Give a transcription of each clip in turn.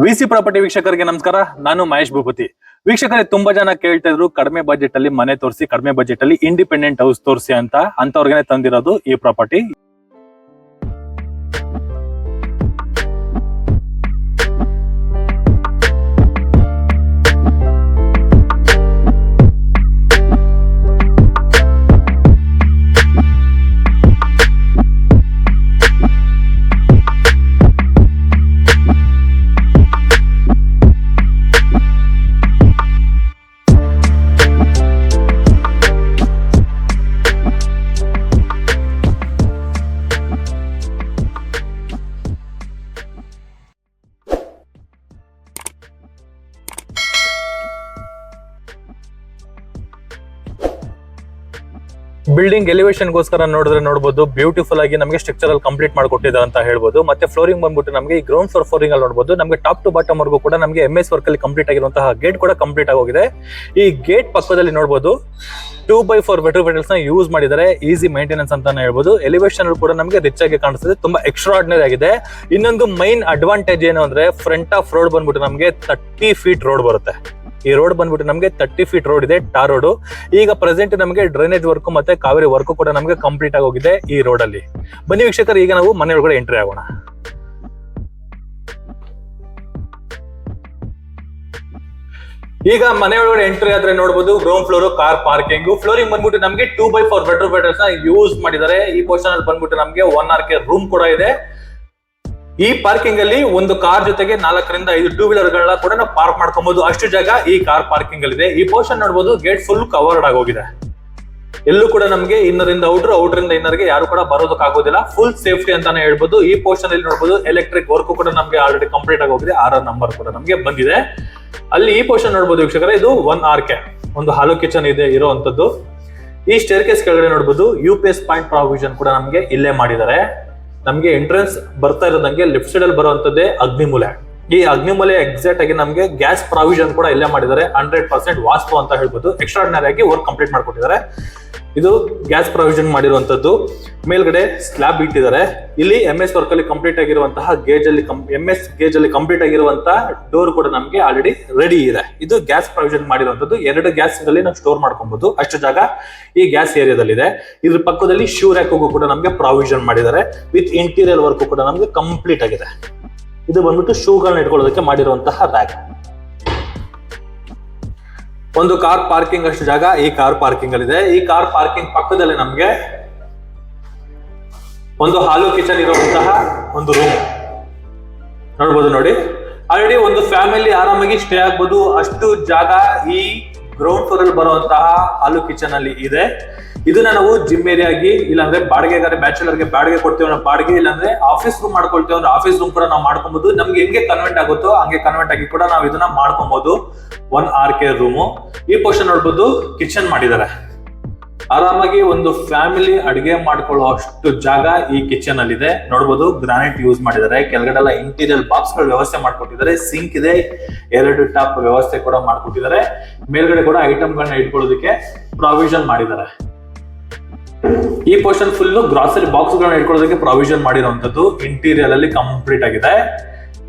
VC property ವೀಕ್ಷಕರಿಗೆ ನಮಸ್ಕಾರ. ನಾನು ಮಹೇಶ್ ಭೂಪತಿ. ವೀಕ್ಷಕರೇ, ತುಂಬಾ ಜನ ಕೇಳ್ತಾ ಇದ್ರು ಕಡಿಮೆ ಬಜೆಟ್ ಅಲ್ಲಿ ಮನೆ ತೋರಿಸಿ, ಕಡಿಮೆ ಬಜೆಟ್ ಅಲ್ಲಿ ಇಂಡಿಪೆಂಡೆಂಟ್ ಹೌಸ್ ತೋರಿಸಿ ಅಂತ. ಅಂತವ್ರಿಗೆ ತಂದಿರೋದು ಈ ಪ್ರಾಪರ್ಟಿ. ಬಿಲ್ಡಿಂಗ್ ಎಲಿವೇಶನ್ ಗೋಸ್ಕರ ನೋಡಬಹುದು, ಬ್ಯೂಟಿಫುಲ್ ಆಗಿ ನಮಗೆ ಸ್ಟ್ರಕ್ಚರಲ್ ಕಂಪ್ಲೀಟ್ ಮಾಡಿಕೊಟ್ಟಿದ್ದಾರೆ ಅಂತ ಹೇಳ್ಬೋದು. ಮತ್ತೆ ಫ್ಲೋರಿಂಗ್ ಬಂದ್ಬಿಟ್ಟು ನಮಗೆ ಈ ಗ್ರೌಂಡ್ ಫ್ಲೋರಿಂಗ್ ಅಲ್ಲಿ ನೋಡಬಹುದು, ನಮಗೆ ಟಾಪ್ ಟು ಬಾಟಮ್ ವರ್ಗೂ ಕೂಡ ನಮಗೆ MS ವರ್ಕ್ ಅಲ್ಲಿ ಕಂಪ್ಲೀಟ್ ಆಗಿರುವಂತಹ ಗೇಟ್ ಕೂಡ ಕಂಪ್ಲೀಟ್ ಆಗೋಗಿದೆ. ಈ ಗೇಟ್ ಪಕ್ಕದಲ್ಲಿ ನೋಡಬಹುದು 2x4 ವೆಟ್ರಿಫೈಟಲ್ಸ್ ನ ಯೂಸ್ ಮಾಡಿದ್ದಾರೆ. ಈಸಿ ಮೇಂಟೆನೆನ್ಸ್ ಅಂತಾನೆ ಹೇಳ್ಬೋದು. ಎಲಿವೇಶನ್ ಕೂಡ ನಮಗೆ ರಿಚ್ ಆಗಿ ಕಾಣಿಸ್ತದೆ, ತುಂಬಾ ಎಕ್ಸ್ಟ್ರಾರ್ಡಿನರಿ ಆಗಿದೆ. ಇನ್ನೊಂದು ಮೈನ್ ಅಡ್ವಾಂಟೇಜ್ ಏನು ಅಂದ್ರೆ, ಫ್ರಂಟ್ ಆಫ್ ರೋಡ್ ಬಂದ್ಬಿಟ್ಟು ನಮಗೆ 30 ಫೀಟ್ ರೋಡ್ ಬರುತ್ತೆ. ಈ ರೋಡ್ ಬಂದ್ಬಿಟ್ಟು ನಮಗೆ 30 ಫೀಟ್ ರೋಡ್ ಇದೆ, ಟಾರ್ ರೋಡ್. ಈಗ ಪ್ರೆಸೆಂಟ್ ನಮಗೆ ಡ್ರೈನೇಜ್ ವರ್ಕ್ ಮತ್ತೆ ಕಾವೇರಿ ವರ್ಕ್ ಕೂಡ ನಮಗೆ ಕಂಪ್ಲೀಟ್ ಆಗೋಗಿದೆ ಈ ರೋಡ್ ಅಲ್ಲಿ. ಬನ್ನಿ ವೀಕ್ಷಕರು, ಈಗ ನಾವು ಮನೆ ಒಳಗಡೆ ಎಂಟ್ರಿ ಆಗೋಣ. ಈಗ ಮನೆ ಒಳಗಡೆ ಎಂಟ್ರಿ ಆದ್ರೆ ನೋಡಬಹುದು, ground floor car parking. Flooring ಬಂದ್ಬಿಟ್ಟು ನಮಗೆ 2x4 ವೆಟ್ರಿಫೈಟಲ್ಸ್ ನ ಯೂಸ್ ಮಾಡಿದ್ದಾರೆ. ಈ ಪೋರ್ಷನ್ ಅಲ್ಲಿ ಬಂದ್ಬಿಟ್ಟು ನಮಗೆ 1RK ರೂಮ್ ಕೂಡ ಇದೆ. ಈ ಪಾರ್ಕಿಂಗ್ ಅಲ್ಲಿ ಒಂದು ಕಾರ್ ಜೊತೆಗೆ 4 ರಿಂದ 5 ಟೂ ವೀಲರ್ ಗಳನ್ನ ಕೂಡ ನಾವು ಪಾರ್ಕ್ ಮಾಡ್ಕೊಬಹುದು. ಅಷ್ಟು ಜಾಗ ಈ ಕಾರ್ ಪಾರ್ಕಿಂಗ್ ಅಲ್ಲಿ ಇದೆ. ಈ ಪೋರ್ಷನ್ ನೋಡಬಹುದು, ಗೇಟ್ ಫುಲ್ ಕವರ್ಡ್ ಆಗೋಗಿದೆ. ಎಲ್ಲೂ ಕೂಡ ನಮಗೆ ಇನ್ನರಿಂದ ಔಟರ್ ಇಂದ ಇನ್ನರ್ಗೆ ಯಾರು ಕೂಡ ಬರೋದಕ್ಕಾಗೋದಿಲ್ಲ. ಫುಲ್ ಸೇಫ್ಟಿ ಅಂತಾನೆ ಹೇಳ್ಬೋದು. ಈ ಪೋರ್ಷನ್ ಅಲ್ಲಿ ನೋಡಬಹುದು, ಎಲೆಕ್ಟ್ರಿಕ್ ವರ್ಕ್ ಕೂಡ ನಮಗೆ ಆಲ್ರೆಡಿ ಕಂಪ್ಲೀಟ್ ಆಗೋಗಿದೆ. 6 ನಂಬರ್ ಕೂಡ ನಮಗೆ ಬಂದಿದೆ. ಅಲ್ಲಿ ಈ ಪೋರ್ಷನ್ ನೋಡಬಹುದು ವೀಕ್ಷಕರೇ, ಇದು 1RK ಒಂದು ಹಾಲು ಕಿಚನ್ ಇದೆ ಇರುವಂತದ್ದು. ಈ ಸ್ಟೇರ್ ಕೇಸ್ ಕೆಳಗಡೆ ನೋಡಬಹುದು, UPS ಪಾಯಿಂಟ್ ಪ್ರಾವಿಷನ್ ಕೂಡ ನಮಗೆ ಇಲ್ಲೇ ಮಾಡಿದ್ದಾರೆ. ನಮಗೆ ಎಂಟ್ರೆನ್ಸ್ ಬರ್ತಾ ಇರೋದಂಗೆ ಲೆಫ್ಟ್ ಸೈಡ್ ಅಲ್ಲಿ ಬರುವಂತದ್ದೇ ಅಗ್ನಿಮೂಲೆ. ಈ ಅಗ್ನಿಮೂಲೆ ಎಕ್ಸಾಕ್ಟ್ ಆಗಿ ನಮಗೆ ಗ್ಯಾಸ್ ಪ್ರಾವಿಷನ್ ಕೂಡ ಇಲ್ಲೇ ಮಾಡಿದ್ದಾರೆ. 100% ವಾಸ್ತು ಅಂತ ಹೇಳ್ಬೋದು. ಎಕ್ಸ್ಟ್ರಾರ್ಡಿನರಿ ಆಗಿ ವರ್ಕ್ ಕಂಪ್ಲೀಟ್ ಮಾಡ್ಕೊಟ್ಟಿದ್ದಾರೆ. ಇದು ಗ್ಯಾಸ್ ಪ್ರಾವಿಷನ್ ಮಾಡಿರುವಂತದ್ದು. ಮೇಲ್ಗಡೆ ಸ್ಲ್ಯಾಬ್ ಇಟ್ಟಿದ್ದಾರೆ. ಇಲ್ಲಿ MS ವರ್ಕ್ ಅಲ್ಲಿ ಕಂಪ್ಲೀಟ್ ಆಗಿರುವಂತಹ MS ಗೇಜ್ ಅಲ್ಲಿ ಕಂಪ್ಲೀಟ್ ಆಗಿರುವಂತಹ ಡೋರ್ ಕೂಡ ನಮಗೆ ಆಲ್ರೆಡಿ ರೆಡಿ ಇದೆ. ಇದು ಗ್ಯಾಸ್ ಪ್ರಾವಿಷನ್ ಮಾಡಿರುವಂತದ್ದು. 2 ಗ್ಯಾಸ್ ಗಳಲ್ಲಿ ನಾವು ಸ್ಟೋರ್ ಮಾಡ್ಕೊಬಹುದು, ಅಷ್ಟು ಜಾಗ ಈ ಗ್ಯಾಸ್ ಏರಿಯಾದಲ್ಲಿ ಇದೆ. ಇದ್ರ ಪಕ್ಕದಲ್ಲಿ ಶೂ ರ್ಯಾಕ್ ಕೂಡ ನಮಗೆ ಪ್ರಾವಿಷನ್ ಮಾಡಿದ್ದಾರೆ. ವಿತ್ ಇಂಟೀರಿಯರ್ ವರ್ಕ್ ಕೂಡ ನಮಗೆ ಕಂಪ್ಲೀಟ್ ಆಗಿದೆ. ಇದು ಬಂದ್ಬಿಟ್ಟು ಶೂಗಳನ್ನ ಇಟ್ಕೊಳ್ಳೋದಕ್ಕೆ ಮಾಡಿರುವಂತಹ ರ್ಯಾಕ್. ಒಂದು ಕಾರ್ ಪಾರ್ಕಿಂಗ್ ಅಷ್ಟು ಜಾಗ ಈ ಕಾರ್ ಪಾರ್ಕಿಂಗ್ ಅಲ್ಲಿ ಇದೆ. ಈ ಕಾರ್ ಪಾರ್ಕಿಂಗ್ ಪಕ್ಕದಲ್ಲಿ ನಮಗೆ ಒಂದು ಹಾಲು ಕಿಚನ್ ಇರುವಂತಹ ಒಂದು ರೂಮ್ ನೋಡ್ಬೋದು. ನೋಡಿ, ಆಲ್ರೆಡಿ ಒಂದು ಫ್ಯಾಮಿಲಿ ಆರಾಮಾಗಿ ಸ್ಟೇ ಆಗ್ಬೋದು, ಅಷ್ಟು ಜಾಗ ಈ ಗ್ರೌಂಡ್ ಫ್ಲೋರ್ ಅಲ್ಲಿ ಬರುವಂತಹ ಹಾಲು ಕಿಚನ್ ಅಲ್ಲಿ ಇದೆ. ಇದನ್ನ ನಾವು ಜಿಮ್ ಏರಿಯಾ ಆಗಿ, ಇಲ್ಲಾಂದ್ರೆ ಬಾಡಿಗೆಗಾರ ಬ್ಯಾಚುಲರ್ಗೆ ಬಾಡಿಗೆ ಕೊಡ್ತೀವಿ ಅಂದ್ರೆ ಬಾಡಿಗೆ, ಇಲ್ಲಾಂದ್ರೆ ಆಫೀಸ್ ರೂಮ್ ಮಾಡ್ಕೊಳ್ತೀವಿ ಅಂದ್ರೆ ಆಫೀಸ್ ರೂಮ್ ಕೂಡ ನಾವು ಮಾಡ್ಕೊಬಹುದು. ನಮ್ಗೆ ಹೆಂಗೆ ಕನ್ವೆಂಟ್ ಆಗುತ್ತೋ ಹಂಗೆ ಕನ್ವೆಂಟ್ ಆಗಿ ಕೂಡ ನಾವು ಇದನ್ನ ಮಾಡ್ಕೊಬಹುದು. 1RK room. ಈ ಪೋರ್ಷನ್ ನೋಡ್ಬೋದು, ಕಿಚನ್ ಮಾಡಿದ್ದಾರೆ. ಆರಾಮಾಗಿ ಒಂದು ಫ್ಯಾಮಿಲಿ ಅಡಿಗೆ ಮಾಡ್ಕೊಳ್ಳೋ ಅಷ್ಟು ಜಾಗ ಈ ಕಿಚನ್ ಅಲ್ಲಿ ಇದೆ. ನೋಡ್ಬೋದು, ಗ್ರಾನೈಟ್ ಯೂಸ್ ಮಾಡಿದ್ದಾರೆ. ಕೆಳಗಡೆ ಇಂಟೀರಿಯರ್ ಬಾಕ್ಸ್ ಗಳು ವ್ಯವಸ್ಥೆ ಮಾಡ್ಕೊಟ್ಟಿದ್ದಾರೆ. ಸಿಂಕ್ ಇದೆ, 2 ಟಾಪ್ ವ್ಯವಸ್ಥೆ ಕೂಡ ಮಾಡ್ಕೊಟ್ಟಿದ್ದಾರೆ. ಮೇಲ್ಗಡೆ ಕೂಡ ಐಟಮ್ ಗಳನ್ನ ಇಟ್ಕೊಳ್ಳೋದಕ್ಕೆ ಪ್ರಾವಿಷನ್ ಮಾಡಿದ್ದಾರೆ. ಈ ಪೋರ್ಷನ್ ಫುಲ್ ಗ್ರಾಸರಿ ಬಾಕ್ಸ್ ಗಳನ್ನ ಇಟ್ಕೊಳ್ಳೋದಕ್ಕೆ ಪ್ರಾವಿಷನ್ ಮಾಡಿರುವಂತದ್ದು. ಇಂಟೀರಿಯರ್ ಅಲ್ಲಿ ಕಂಪ್ಲೀಟ್ ಆಗಿದೆ.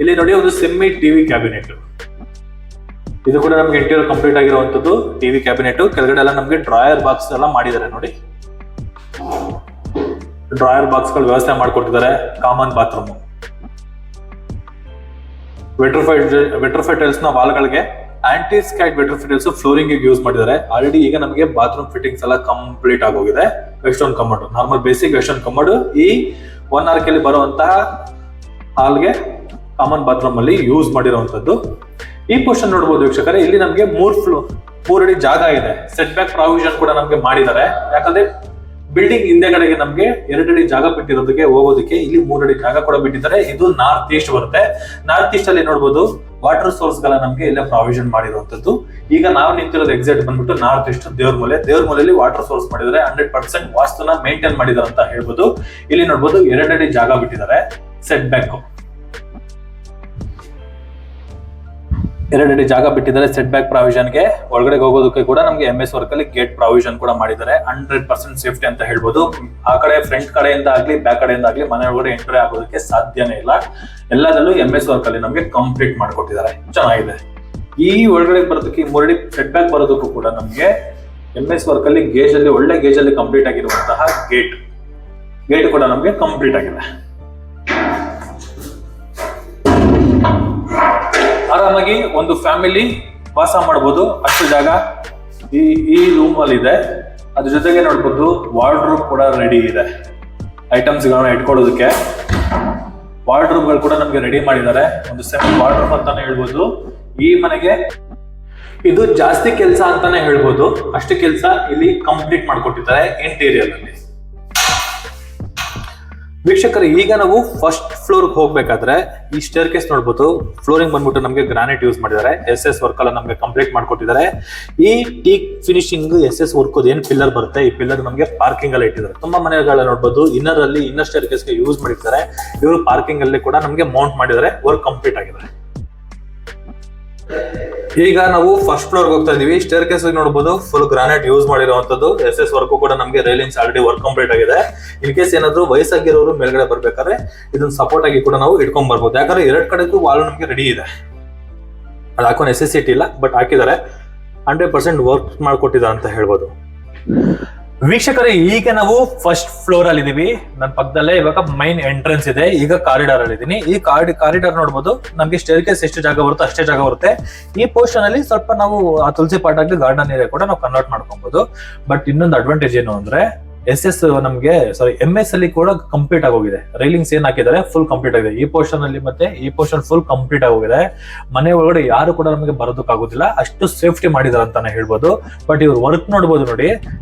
ಇಲ್ಲಿ ನೋಡಿ, ಒಂದು ಸೆಮಿ ಟಿವಿ ಕ್ಯಾಬಿನೆಟ್. ಇದು ಕೂಡ ನಮ್ಗೆ ಇಂಟೀರಿಯರ್ ಕಂಪ್ಲೀಟ್ ಆಗಿರುವಂತದ್ದು. ಟಿವಿ ಕ್ಯಾಬಿನೆಟ್ ಕೆಳಗಡೆ ಎಲ್ಲ ನಮ್ಗೆ ಡ್ರಾಯರ್ ಬಾಕ್ಸ್ ಎಲ್ಲ ಮಾಡಿದ್ದಾರೆ. ನೋಡಿ, ಡ್ರಾಯರ್ ಬಾಕ್ಸ್ ಗಳು ವ್ಯವಸ್ಥೆ ಮಾಡ್ಕೊಟ್ಟಿದ್ದಾರೆ. Common bathroom. ವೆಟ್ರಿಫೈಟಲ್ಸ್ ನ ವಾಲ್ ಗಳಿಗೆ ಆಂಟಿ ಸ್ಕೈಡ್ ವೆಟ್ರಿಫೈಟಲ್ಸ್ ಫ್ಲೋರಿಂಗ್ ಯೂಸ್ ಮಾಡಿದ್ದಾರೆ. ಆಲ್ರೆಡಿ ಈಗ ನಮಗೆ ಬಾತ್ರೂಮ್ ಫಿಟ್ಟಿಂಗ್ಸ್ ಎಲ್ಲ ಕಂಪ್ಲೀಟ್ ಆಗೋಗಿದೆ. Western commode, normal basic western commode ಈ 1RK ಅಲ್ಲಿ ಬರುವಂತಹ ಹಾಲ್ಗೆ ಕಾಮನ್ ಬಾತ್ರೂಮ್ ಅಲ್ಲಿ ಯೂಸ್ ಮಾಡಿರುವಂತದ್ದು. ಈ ಪೋರ್ಷನ್ ನೋಡಬಹುದು ವೀಕ್ಷಕರೇ, ಇಲ್ಲಿ ನಮಗೆ 3 ಅಡಿ ಜಾಗ ಇದೆ. ಸೆಟ್ ಬ್ಯಾಕ್ ಪ್ರಾವಿಷನ್ ಕೂಡ ನಮಗೆ ಮಾಡಿದ್ದಾರೆ. ಯಾಕಂದ್ರೆ ಬಿಲ್ಡಿಂಗ್ ಹಿಂದೆಗಡೆಗೆ ನಮಗೆ 2 ಅಡಿ ಜಾಗ ಬಿಟ್ಟಿರೋದಕ್ಕೆ ಹೋಗೋದಕ್ಕೆ ಇಲ್ಲಿ 3 ಅಡಿ ಜಾಗ ಕೂಡ ಬಿಟ್ಟಿದ್ದಾರೆ. ಇದು ನಾರ್ತ್ ಈಸ್ಟ್ ಬರುತ್ತೆ. ನಾರ್ತ್ ಈಸ್ಟ್ ಅಲ್ಲಿ ನೋಡಬಹುದು, ವಾಟರ್ ಸೋರ್ಸ್ ಗಳ ನಮಗೆ ಇಲ್ಲೇ ಪ್ರಾವಿಷನ್ ಮಾಡಿರುವಂತದ್ದು. ಈಗ ನಾವು ನಿಂತಿರೋದು ಎಕ್ಸಾಕ್ಟ್ ಬಂದ್ಬಿಟ್ಟು ನಾರ್ತ್ ಈಸ್ಟ್ ದೇವ್ರ ಮೂಲೆಯಲ್ಲಿ ವಾಟರ್ ಸೋರ್ಸ್ ಮಾಡಿದ್ದಾರೆ. 100% ವಾಸ್ತುನ ಮೇಂಟೈನ್ ಮಾಡಿದ್ದಾರೆ ಅಂತ ಹೇಳ್ಬೋದು. ಇಲ್ಲಿ ನೋಡಬಹುದು, 2 ಅಡಿ ಜಾಗ ಬಿಟ್ಟಿದ್ದಾರೆ ಸೆಟ್ ಬ್ಯಾಕ್. 2 ಅಡಿ ಜಾಗ ಬಿಟ್ಟಿದ್ದಾರೆ ಸೆಟ್ ಬ್ಯಾಕ್ ಪ್ರಾವಿಷನ್ಗೆ. ಒಳಗಡೆ ಹೋಗೋದಕ್ಕೆ ಕೂಡ ನಮಗೆ MS ವರ್ಕ್ ಅಲ್ಲಿ ಗೇಟ್ ಪ್ರಾವಿಷನ್ ಕೂಡ ಮಾಡಿದ್ದಾರೆ. 100% ಸೇಫ್ಟಿ ಅಂತ ಹೇಳ್ಬೋದು. ಆ ಕಡೆ ಫ್ರಂಟ್ ಕಡೆಯಿಂದ ಆಗ್ಲಿ ಬ್ಯಾಕ್ ಕಡೆಯಿಂದ ಆಗ್ಲಿ ಮನೆ ಒಳಗಡೆ ಎಂಟ್ರಿ ಆಗೋದಕ್ಕೆ ಸಾಧ್ಯನೇ ಇಲ್ಲ. ಎಲ್ಲದಲ್ಲೂ MS ವರ್ಕ್ ಅಲ್ಲಿ ನಮಗೆ ಕಂಪ್ಲೀಟ್ ಮಾಡ್ಕೊಟ್ಟಿದ್ದಾರೆ. ಚೆನ್ನಾಗಿದೆ. ಈ ಒಳಗಡೆ ಬರೋದಕ್ಕೆ 3 ಅಡಿ ಸೆಟ್ ಬ್ಯಾಕ್ ಬರೋದಕ್ಕೂ ಕೂಡ ನಮಗೆ MS ವರ್ಕ್ ಅಲ್ಲಿ ಗೇಜ್ ಅಲ್ಲಿ ಒಳ್ಳೆ ಗೇಜ್ ಅಲ್ಲಿ ಕಂಪ್ಲೀಟ್ ಆಗಿರುವಂತಹ ಗೇಟ್ ಕೂಡ ನಮಗೆ ಕಂಪ್ಲೀಟ್ ಆಗಿದೆ. ಆರಾಮಾಗಿ ಒಂದು ಫ್ಯಾಮಿಲಿ ವಾಸ ಮಾಡಬಹುದು. ಅಷ್ಟು ಜಾಗ ಈ ರೂಮ್ ಅಲ್ಲಿ ಇದೆ. ಅದ್ರ ಜೊತೆಗೆ ನೋಡ್ಬೋದು ವಾರ್ಡ್ರೋಬ್ ಕೂಡ ರೆಡಿ ಇದೆ. ಐಟಮ್ಸ್ ಗಳನ್ನ ಇಟ್ಕೊಳ್ಳೋದಕ್ಕೆ ವಾರ್ಡ್ರೋಬ್ ಗಳು ಕೂಡ ನಮ್ಗೆ ರೆಡಿ ಮಾಡಿದ್ದಾರೆ. ಒಂದು ಸೆಮಿ ವಾರ್ಡ್ರೋಬ್ ಅಂತಾನೆ ಹೇಳ್ಬೋದು. ಈ ಮನೆಗೆ ಇದು ಜಾಸ್ತಿ ಕೆಲಸ ಅಂತಾನೆ ಹೇಳ್ಬೋದು. ಅಷ್ಟು ಕೆಲಸ ಇಲ್ಲಿ ಕಂಪ್ಲೀಟ್ ಮಾಡ್ಕೊಟ್ಟಿದ್ದಾರೆ ಇಂಟೀರಿಯರ್ ಅಲ್ಲಿ. ವೀಕ್ಷಕರು, ಈಗ ನಾವು ಫಸ್ಟ್ ಫ್ಲೋರ್ ಹೋಗ್ಬೇಕಾದ್ರೆ ಈ ಸ್ಟೇರ್ ಕೇಸ್ ನೋಡ್ಬೋದು. ಫ್ಲೋರಿಂಗ್ ಬಂದ್ಬಿಟ್ಟು ನಮಗೆ ಗ್ರಾನೈಟ್ ಯೂಸ್ ಮಾಡಿದ್ದಾರೆ. SS ವರ್ಕ್ ಎಲ್ಲ ನಮಗೆ ಕಂಪ್ಲೀಟ್ ಮಾಡ್ಕೊಟ್ಟಿದ್ದಾರೆ. ಈ ಟೀಕ್ ಫಿನಿಶಿಂಗ್ SS ವರ್ಕ್ ಏನ್ ಪಿಲ್ಲರ್ ಬರುತ್ತೆ, ಈ ಪಿಲ್ಲರ್ ನಮಗೆ ಪಾರ್ಕಿಂಗ್ ಅಲ್ಲಿ ಇಟ್ಟಿದ್ದಾರೆ. ತುಂಬಾ ಮನೆಗಳ ನೋಡ್ಬೋದು ಇನ್ನರ್ ಸ್ಟೇರ್ ಕೇಸ್ ಗೆ ಯೂಸ್ ಮಾಡಿರ್ತಾರೆ. ಇವರು ಪಾರ್ಕಿಂಗ್ ಅಲ್ಲಿ ಕೂಡ ನಮಗೆ ಮೌಂಟ್ ಮಾಡಿದ್ದಾರೆ. ವರ್ಕ್ ಕಂಪ್ಲೀಟ್ ಆಗಿದೆ. ಈಗ ನಾವು ಫಸ್ಟ್ ಫ್ಲೋರ್ ಹೋಗ್ತಾ ಇದೀವಿ. ಸ್ಟೇರ್ ಕೇಸ್ ನೋಡಬಹುದು ಫುಲ್ ಗ್ರಾನೈಟ್ ಯೂಸ್ ಮಾಡಿರುವಂತದ್ದು. SS ವರ್ಕ್ ಕೂಡ ನಮಗೆ ರೈಲಿಂಗ್ಸ್ ಆಲ್ರೆಡಿ ವರ್ಕ್ ಕಂಪ್ಲೀಟ್ ಆಗಿದೆ. ಇನ್ ಕೇಸ್ ಏನಾದ್ರು ವಯಸ್ಸಾಗಿರೋರು ಮೇಲ್ಗಡೆ ಬರ್ಬೇಕಾದ್ರೆ ಇದನ್ನ ಸಪೋರ್ಟ್ ಆಗಿ ಕೂಡ ನಾವು ಇಟ್ಕೊಂಡ್ ಬರ್ಬೋದು. ಯಾಕಂದ್ರೆ 2 ಕಡೆಗೂ ವಾಲ್ ನಮಗೆ ರೆಡಿ ಇದೆ. ಅದು ಹಾಕೋ ನೆಸೆಸಿಟಿ ಇಲ್ಲ, ಬಟ್ ಹಾಕಿದ್ದಾರೆ. 100% ವರ್ಕ್ ಮಾಡ್ಕೊಟ್ಟಿದ್ದಾರೆ ಅಂತ ಹೇಳ್ಬೋದು. ವೀಕ್ಷಕರೇ, ಈಗ ನಾವು ಫಸ್ಟ್ ಫ್ಲೋರ್ ಅಲ್ಲಿ ಇದೀವಿ. ನನ್ನ ಪಕ್ಕದಲ್ಲೇ ಇವಾಗ ಮೈನ್ ಎಂಟ್ರೆನ್ಸ್ ಇದೆ. ಈಗ ಕಾರಿಡಾರ್ ಅಲ್ಲಿ ಇದೀನಿ. ಈ ಕಾರಿಡಾರ್ ನೋಡಬಹುದು. ನಮ್ಗೆ ಸ್ಟೇರ್ ಕೇಸ್ ಎಷ್ಟು ಜಾಗ ಬರುತ್ತೆ ಅಷ್ಟೇ ಜಾಗ ಬರುತ್ತೆ. ಈ ಪೋರ್ಷನ್ ಅಲ್ಲಿ ಸ್ವಲ್ಪ ನಾವು ಆ ತುಳಸಿ ಪಾಟ್ ಆಗಿ ಗಾರ್ಡನ್ ಏರಿಯಾ ಕೂಡ ನಾವು ಕನ್ವರ್ಟ್ ಮಾಡ್ಕೊಬಹುದು. ಬಟ್ ಇನ್ನೊಂದು ಅಡ್ವಾಂಟೇಜ್ ಏನು ಅಂದ್ರೆ MS ಅಲ್ಲಿ ಕೂಡ ಕಂಪ್ಲೀಟ್ ಆಗೋಗಿದೆ. ರೈಲಿಂಗ್ಸ್ ಏನ್ ಹಾಕಿದ್ದಾರೆ ಫುಲ್ ಕಂಪ್ಲೀಟ್ ಆಗಿದೆ. ಈ ಪೋರ್ಷನ್ ಅಲ್ಲಿ ಮತ್ತೆ ಈ ಪೋರ್ಷನ್ ಫುಲ್ ಕಂಪ್ಲೀಟ್ ಆಗೋಗಿದೆ. ಮನೆ ಒಳಗಡೆ ಯಾರು ಕೂಡ ನಮಗೆ ಬರೋದಕ್ಕಾಗೋದಿಲ್ಲ. ಅಷ್ಟು ಸೇಫ್ಟಿ ಮಾಡಿದಾರೆ ಅಂತಾನೆ ಹೇಳ್ಬೋದು. ಬಟ್ ಇವ್ರ ವರ್ಕ್ ನೋಡ್ಬೋದು ನೋಡಿ.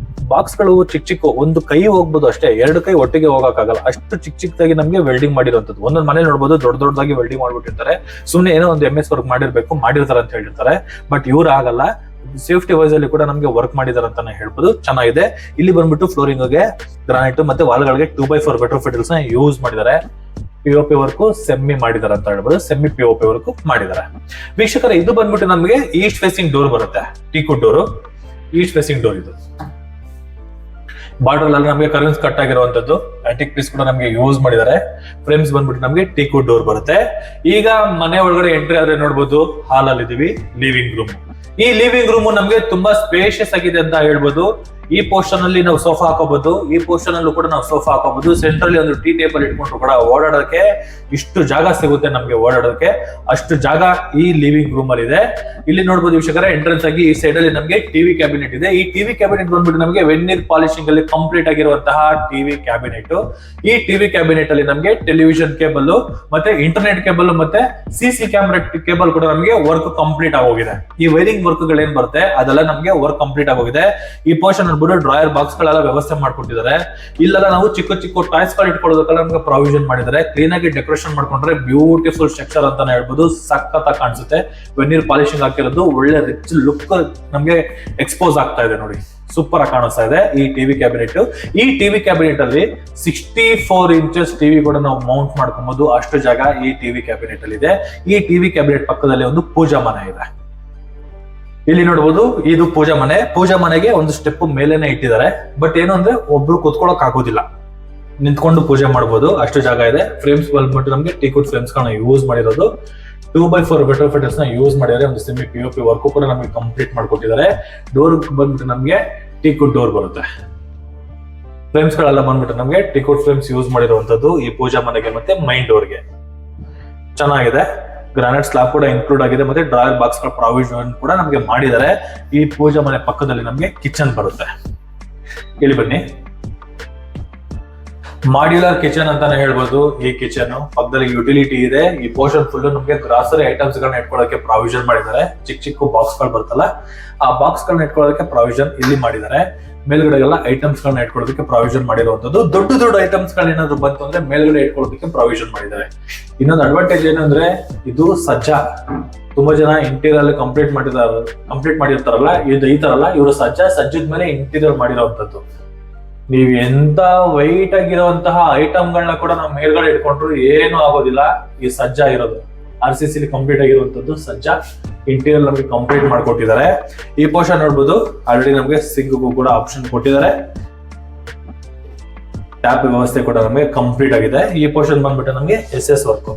ಬಾಕ್ಸ್ ಗಳು ಚಿಕ್ಕ ಒಂದು ಕೈ ಹೋಗ್ಬೋದು ಅಷ್ಟೇ. 2 ಕೈ ಒಟ್ಟಿಗೆ ಹೋಗಕ್ಕಾಗಲ್ಲ. ಅಷ್ಟು ಚಿಕ್ಕದಾಗಿ ನಮಗೆ ವೆಲ್ಡಿಂಗ್ ಮಾಡಿರುವಂತದ್ದು. ಒಂದೊಂದು ಮನೆ ನೋಡ್ಬೋದು ದೊಡ್ಡದಾಗಿ ವೆಲ್ಡಿಂಗ್ ಮಾಡ್ಬಿಟ್ಟಿರ್ತಾರೆ. ಸುಮ್ನೆ ಏನೋ ಒಂದು MS ವರ್ಕ್ ಮಾಡಿರ್ತಾರೆ ಅಂತ ಹೇಳಿರ್ತಾರೆ. ಬಟ್ ಇವ್ರು ಆಗಲ್ಲ. ಸೇಫ್ಟಿ ವೈಸ್ ಅಲ್ಲಿ ಕೂಡ ನಮಗೆ ವರ್ಕ್ ಮಾಡಿದಾರೆ ಅಂತಾನೆ ಹೇಳ್ಬೋದು. ಚೆನ್ನಾಗಿದೆ. ಇಲ್ಲಿ ಬಂದ್ಬಿಟ್ಟು ಫ್ಲೋರಿಂಗ್ ಗೆ ಗ್ರಾನೈಟ್ ಮತ್ತೆ ವಾಲ್ಗಳಿಗೆ 2x4 ವೆಟ್ರೋಫಿಟಲ್ಸ್ ನ ಯೂಸ್ ಮಾಡಿದ್ದಾರೆ. POP ವರ್ಕ್ ಸೆಮ್ಮಿ ಮಾಡಿದಾರೆ ಅಂತ ಹೇಳ್ಬೋದು. ಸೆಮ್ಮಿ POP ವರ್ಕ್ ಮಾಡಿದ್ದಾರೆ. ವೀಕ್ಷಕರೇ, ಇದು ಬಂದ್ಬಿಟ್ಟು ನಮಗೆ ಈಸ್ಟ್ ಫೇಸಿಂಗ್ ಡೋರ್ ಬರುತ್ತೆ. ಟೀಕುಡ್ ಡೋರ್, ಈಸ್ಟ್ ಫೇಸಿಂಗ್ ಡೋರ್ ಇದು. ಬಾರ್ಡರ್ ಅಲ್ಲಿ ನಮಗೆ ಕರ್ವ್ಸ್ ಕಟ್ ಆಗಿರುವಂತದ್ದು. ಆಂಟಿಕ್ ಪೀಸ್ ಕೂಡ ನಮಗೆ ಯೂಸ್ ಮಾಡಿದ್ದಾರೆ. ಫ್ರೇಮ್ಸ್ ಬಂದ್ಬಿಟ್ಟು ನಮಗೆ ಟೀಕುಡ್ ಡೋರ್ ಬರುತ್ತೆ. ಈಗ ಮನೆ ಒಳಗಡೆ ಎಂಟ್ರಿ ಆದ್ರೆ ನೋಡ್ಬೋದು ಹಾಲ್ ಅಲ್ಲಿ ಇದೀವಿ. Living room. ಈ ಲಿವಿಂಗ್ ರೂಮ್ ನಮಗೆ ತುಂಬಾ ಸ್ಪೇಷಿಯಸ್ ಆಗಿದೆ ಅಂತ ಹೇಳ್ಬೋದು. ಈ ಪೋರ್ಷನ್ ಅಲ್ಲಿ ನಾವು ಸೋಫಾ ಹಾಕೋಬಹುದು. ಈ ಪೋರ್ಷನ್ ಅಲ್ಲೂ ಕೂಡ ನಾವು ಸೋಫಾ ಹಾಕೋಬಹುದು. ಸೆಂಟ್ರಲ್ಲಿ ಒಂದು ಟೀ ಟೇಬಲ್ ಇಟ್ಕೊಂಡ್ರು ಕೂಡ ಓಡಾಡೋಕೆ ಇಷ್ಟು ಜಾಗ ಸಿಗುತ್ತೆ ನಮ್ಗೆ. ಓಡಾಡೋಕೆ ಅಷ್ಟು ಜಾಗ ಈ ಲಿವಿಂಗ್ ರೂಮ್ ಅಲ್ಲಿ ಇದೆ. ಇಲ್ಲಿ ನೋಡಬಹುದು ವೀಕ್ಷಕರೇ, ಎಂಟ್ರೆನ್ಸ್ ಆಗಿ ಈ ಸೈಡ್ ಅಲ್ಲಿ ನಮಗೆ ಟಿವಿ ಕ್ಯಾಬಿನೆಟ್ ಇದೆ. ಈ ಟಿವಿ ಕ್ಯಾಬಿನೆಟ್ ಬಂದ್ಬಿಟ್ಟು ನಮಗೆ ವೆನ್ನೀರ್ ಪಾಲಿಶಿಂಗ್ ಅಲ್ಲಿ ಕಂಪ್ಲೀಟ್ ಆಗಿರುವಂತಹ ಟಿವಿ ಕ್ಯಾಬಿನೆಟ್. ಈ ಟಿವಿ ಕ್ಯಾಬಿನೆಟ್ ಅಲ್ಲಿ ನಮಗೆ ಟೆಲಿವಿಷನ್ ಕೇಬಲ್ ಮತ್ತೆ ಇಂಟರ್ನೆಟ್ ಕೇಬಲ್ ಮತ್ತೆ CC ಕ್ಯಾಮೆರಾ ಕೇಬಲ್ ಕೂಡ ನಮಗೆ ವರ್ಕ್ ಕಂಪ್ಲೀಟ್ ಆಗೋಗಿದೆ. ಈ ವೈರಿಂಗ್ ವರ್ಕ್ ಗಳು ಏನ್ ಬರುತ್ತೆ ಅದೆಲ್ಲ ನಮಗೆ ವರ್ಕ್ ಕಂಪ್ಲೀಟ್ ಆಗೋಗಿದೆ. ಈ ಪೋರ್ಷನ್ ಡ್ರಾಯರ್ ಬಾಕ್ಸ್ ಗಳೆಲ್ಲ ವ್ಯವಸ್ಥೆ ಮಾಡ್ಕೊಟ್ಟಿದ್ದಾರೆ. ಇಲ್ಲೆಲ್ಲ ನಾವು ಚಿಕ್ಕ ಟಾಯ್ಸ್ ಗಳು ಇಟ್ಕೊಳ್ಳೋದಕ್ಕೆಲ್ಲ ನಮಗೆ ಪ್ರಾವಿಷನ್ ಮಾಡಿದ್ದಾರೆ. ಕ್ಲೀನ್ ಆಗಿ ಡೆಕೋರೇಷನ್ ಮಾಡ್ಕೊಂಡ್ರೆ ಬ್ಯೂಟಿಫುಲ್ ಸ್ಟ್ರಕ್ಚರ್ ಅಂತಾನೆ ಹೇಳ್ಬೋದು. ಸಖತ್ತಾಗಿ ಕಾಣಿಸುತ್ತೆ. ವೆನ್ನೀರ್ ಪಾಲಿಶಿಂಗ್ ಹಾಕಿರೋದು ಒಳ್ಳೆ ರಿಚ್ ಲುಕ್ ನಮಗೆ ಎಕ್ಸ್ಪೋಸ್ ಆಗ್ತಾ ಇದೆ ನೋಡಿ. ಸೂಪರ್ ಆಗಿ ಕಾಣಿಸ್ತಾ ಇದೆ ಈ ಟಿವಿ ಕ್ಯಾಬಿನೆಟ್. ಈ ಟಿವಿ ಕ್ಯಾಬಿನೆಟ್ ಅಲ್ಲಿ 64 ಇಂಚಸ್ ಟಿವಿ ಕೂಡ ನಾವು ಮೌಂಟ್ ಮಾಡ್ಕೊಬಹುದು. ಅಷ್ಟು ಜಾಗ ಈ ಟಿವಿ ಕ್ಯಾಬಿನೆಟ್ ಅಲ್ಲಿ ಇದೆ. ಈ ಟಿವಿ ಕ್ಯಾಬಿನೆಟ್ ಪಕ್ಕದಲ್ಲಿ ಒಂದು ಪೂಜಾ ಮನೆ ಇದೆ. ಇಲ್ಲಿ ನೋಡಬಹುದು ಇದು ಪೂಜಾ ಮನೆ. ಪೂಜಾ ಮನೆಗೆ ಒಂದು ಸ್ಟೆಪ್ ಮೇಲೇನೆ ಇಟ್ಟಿದ್ದಾರೆ. ಬಟ್ ಏನು ಅಂದ್ರೆ ಒಬ್ರು ಕುತ್ಕೊಳ್ಳೋಕ್ ಆಗೋದಿಲ್ಲ, ನಿಂತ್ಕೊಂಡು ಪೂಜೆ ಮಾಡಬಹುದು. ಅಷ್ಟು ಜಾಗ ಇದೆ. ಫ್ರೇಮ್ಸ್ ಬಂದ್ಬಿಟ್ಟು ನಮಗೆ ಟೀಕುಡ್ ಫ್ರೇಮ್ಸ್ ಗಳನ್ನ ಯೂಸ್ ಮಾಡಿರೋದು. 2x4 ವೆಟ್ರೋಫಿಟಲ್ಸ್ ನ ಯೂಸ್ ಮಾಡಿದ್ದಾರೆ. ಒಂದು ಸೆಮಿ POP ವರ್ಕ್ ಕೂಡ ನಮಗೆ ಕಂಪ್ಲೀಟ್ ಮಾಡ್ಕೊಟ್ಟಿದ್ದಾರೆ. ಡೋರ್ ಬಂದ್ಬಿಟ್ಟು ನಮಗೆ ಟೀಕುಡ್ ಡೋರ್ ಬರುತ್ತೆ. ಫ್ರೇಮ್ಸ್ ಗಳೆಲ್ಲ ಬಂದ್ಬಿಟ್ಟು ನಮಗೆ ಟೀಕುಡ್ ಫ್ರೇಮ್ಸ್ ಯೂಸ್ ಮಾಡಿರುವಂತದ್ದು ಈ ಪೂಜಾ ಮನೆಗೆ ಮತ್ತೆ ಮೈನ್ ಡೋರ್ಗೆ. ಚೆನ್ನಾಗಿದೆ. ಗ್ರಾನೈಟ್ ಸ್ಲಾಬ್ ಕೂಡ ಇನ್ಕ್ಲೂಡ್ ಆಗಿದೆ. ಮತ್ತೆ ಡ್ರಾಯರ್ ಬಾಕ್ಸ್ ಗಳ ಪ್ರಾವಿಷನ್ ಕೂಡ ನಮಗೆ ಮಾಡಿದ್ದಾರೆ. ಈ ಪೂಜಾ ಮನೆ ಪಕ್ಕದಲ್ಲಿ ನಮಗೆ ಕಿಚನ್ ಬರುತ್ತೆ. ಇಲ್ಲಿ ಬನ್ನಿ. ಮಾಡ್ಯುಲರ್ ಕಿಚನ್ ಅಂತಾನೆ ಹೇಳ್ಬೋದು. ಈ ಕಿಚನ್ ಪಕ್ಕದಲ್ಲಿ ಯುಟಿಲಿಟಿ ಇದೆ. ಈ ಪೋರ್ಷನ್ ಫುಲ್ ನಮಗೆ ಗ್ರಾಸರಿ ಐಟಮ್ಸ್ ಗಳನ್ನ ಇಟ್ಕೊಳ್ಳೋಕೆ ಪ್ರಾವಿಷನ್ ಮಾಡಿದ್ದಾರೆ. ಚಿಕ್ಕ ಬಾಕ್ಸ್ ಗಳು ಬರ್ತಲ್ಲ, ಆ ಬಾಕ್ಸ್ ಗಳನ್ನ ಇಟ್ಕೊಳ್ಳೋಕೆ ಪ್ರಾವಿಷನ್ ಇಲ್ಲಿ ಮಾಡಿದ್ದಾರೆ. ಮೇಲ್ಗಡೆಗೆಲ್ಲ ಐಟಮ್ಸ್ ಗಳನ್ನ ಇಟ್ಕೊಳ್ಳೋದಕ್ಕೆ ಪ್ರಾವಿಷನ್ ಮಾಡಿರುವಂತದ್ದು. ದೊಡ್ಡ ಐಟಮ್ಸ್ ಗಳು ಏನಾದ್ರು ಬಂತು ಅಂದ್ರೆ ಮೇಲ್ಗಡೆ ಇಟ್ಕೊಳ್ಳೋದಕ್ಕೆ ಪ್ರಾವಿಷನ್ ಮಾಡಿದ್ದಾರೆ. ಇನ್ನೊಂದು ಅಡ್ವಾಂಟೇಜ್ ಏನಂದ್ರೆ ಇದು ಸಜ್ಜಾ. ತುಂಬಾ ಜನ ಇಂಟೀರಿಯರ್ ಅಲ್ಲಿ ಕಂಪ್ಲೀಟ್ ಮಾಡಿರ್ತಾರಲ್ಲ, ಇದು ಈ ತರ ಅಲ್ಲ. ಇವರು ಸಜ್ಜದ ಮೇಲೆ ಇಂಟೀರಿಯರ್ ಮಾಡಿರೋಂಥದ್ದು. ನೀವ್ ಎಂತ ವೈಟ್ ಆಗಿರುವಂತಹ ಐಟಮ್ ಗಳನ್ನ ಕೂಡ ನಾವು ಮೇಲ್ಗಡೆ ಇಟ್ಕೊಂಡ್ರು ಏನು ಆಗೋದಿಲ್ಲ. ಈ ಸಜ್ಜಾ ಇರೋದು RCC ಕಂಪ್ಲೀಟ್ ಆಗಿರುವಂತದ್ದು ಸಜ್ಜಾ. ಇಂಟೀರಿಯರ್ ನಮಗೆ ಕಂಪ್ಲೀಟ್ ಮಾಡ್ಕೊಟ್ಟಿದ್ದಾರೆ. ಈ ಪೋರ್ಷನ್ ನೋಡ್ಬೋದು ಆಲ್ರೆಡಿ ನಮಗೆ ಸಿಂಕ್ಗೂ ಕೂಡ ಆಪ್ಷನ್ ಕೊಟ್ಟಿದ್ದಾರೆ. ಟ್ಯಾಪ್ ವ್ಯವಸ್ಥೆ ಕೂಡ ನಮಗೆ ಕಂಪ್ಲೀಟ್ ಆಗಿದೆ. ಈ ಪೋರ್ಷನ್ ಬಂದ್ಬಿಟ್ಟು ನಮಗೆ SS ವರ್ಕ್,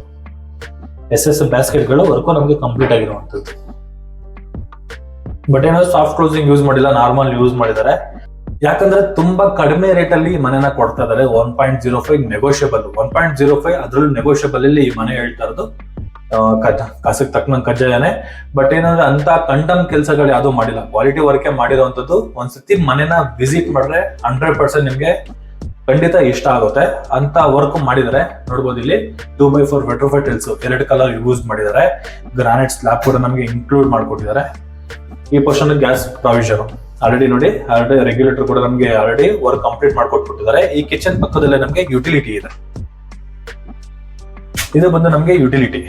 SS ಬ್ಯಾಸ್ಕೆಟ್ ಗಳು ವರ್ಕು ನಮಗೆ ಕಂಪ್ಲೀಟ್ ಆಗಿರುವಂತದ್ದು. ಬಟ್ ಏನಾದ್ರು ಸಾಫ್ಟ್ ಕ್ಲೋಸಿಂಗ್ ಯೂಸ್ ಮಾಡಿಲ್ಲ, ನಾರ್ಮಲ್ ಯೂಸ್ ಮಾಡಿದ್ದಾರೆ. ಯಾಕಂದ್ರೆ ತುಂಬಾ ಕಡಿಮೆ ರೇಟ್ ಅಲ್ಲಿ ಮನೆನ ಕೊಡ್ತಾ ಇದಾರೆ. 1.05 ನೆಗೋಷಿಯಬಲ್, 1.05 ಅದ್ರಲ್ಲೂ ನೆಗೋಷಿಯಬಲ್ ಅಲ್ಲಿ ಈ ಮನೆ ಹೇಳ್ತಾ ಇರೋದು ಕಾಸಿಗೆ ತಕ್ಕನಂಗೆ ಕಜ್ಜಾಯನೆ. ಬಟ್ ಏನಂದ್ರೆ ಅಂತ ಕಂಡಮ್ ಕೆಲಸಗಳು ಯಾವ್ದು ಮಾಡಿಲ್ಲ, ಕ್ವಾಲಿಟಿ ವರ್ಕ್ ಮಾಡಿರುವಂತದ್ದು. ಒಂದ್ಸತಿ ಮನೆನ ವಿಸಿಟ್ ಮಾಡಿದ್ರೆ 100% ನಿಮ್ಗೆ ಖಂಡಿತ ಇಷ್ಟ ಆಗುತ್ತೆ ಅಂತ ವರ್ಕ್ ಮಾಡಿದ್ದಾರೆ. ನೋಡ್ಬೋದು ಇಲ್ಲಿ 2x4 ವೆಟ್ರೋಫೈಟ್ ಟೈಲ್ಸ್ 2 ಕಲರ್ ಯೂಸ್ ಮಾಡಿದ್ದಾರೆ. ಗ್ರಾನೈಟ್ ಸ್ಲಾಬ್ ಕೂಡ ನಮಗೆ ಇನ್ಕ್ಲೂಡ್ ಮಾಡ್ಕೊಟ್ಟಿದ್ದಾರೆ. ಈ ಪೋರ್ಷನ್ ಗ್ಯಾಸ್ ಪ್ರಾವಿಷನ್ ಆಲ್ರೆಡಿ ನೋಡಿ, ಆಲ್ರೆಡಿ ರೆಗ್ಯುಲೇಟರ್ ಕೂಡ ನಮಗೆ ಆಲ್ರೆಡಿ ವರ್ಕ್ ಕಂಪ್ಲೀಟ್ ಮಾಡ್ಕೊಟ್ಬಿಟ್ಟಿದ್ದಾರೆ. ಈ ಕಿಚನ್ ಪಕ್ಕದಲ್ಲೇ ನಮಗೆ ಯುಟಿಲಿಟಿ ಇದೆ. ಇದು ಬಂದು ನಮಗೆ ಯುಟಿಲಿಟಿ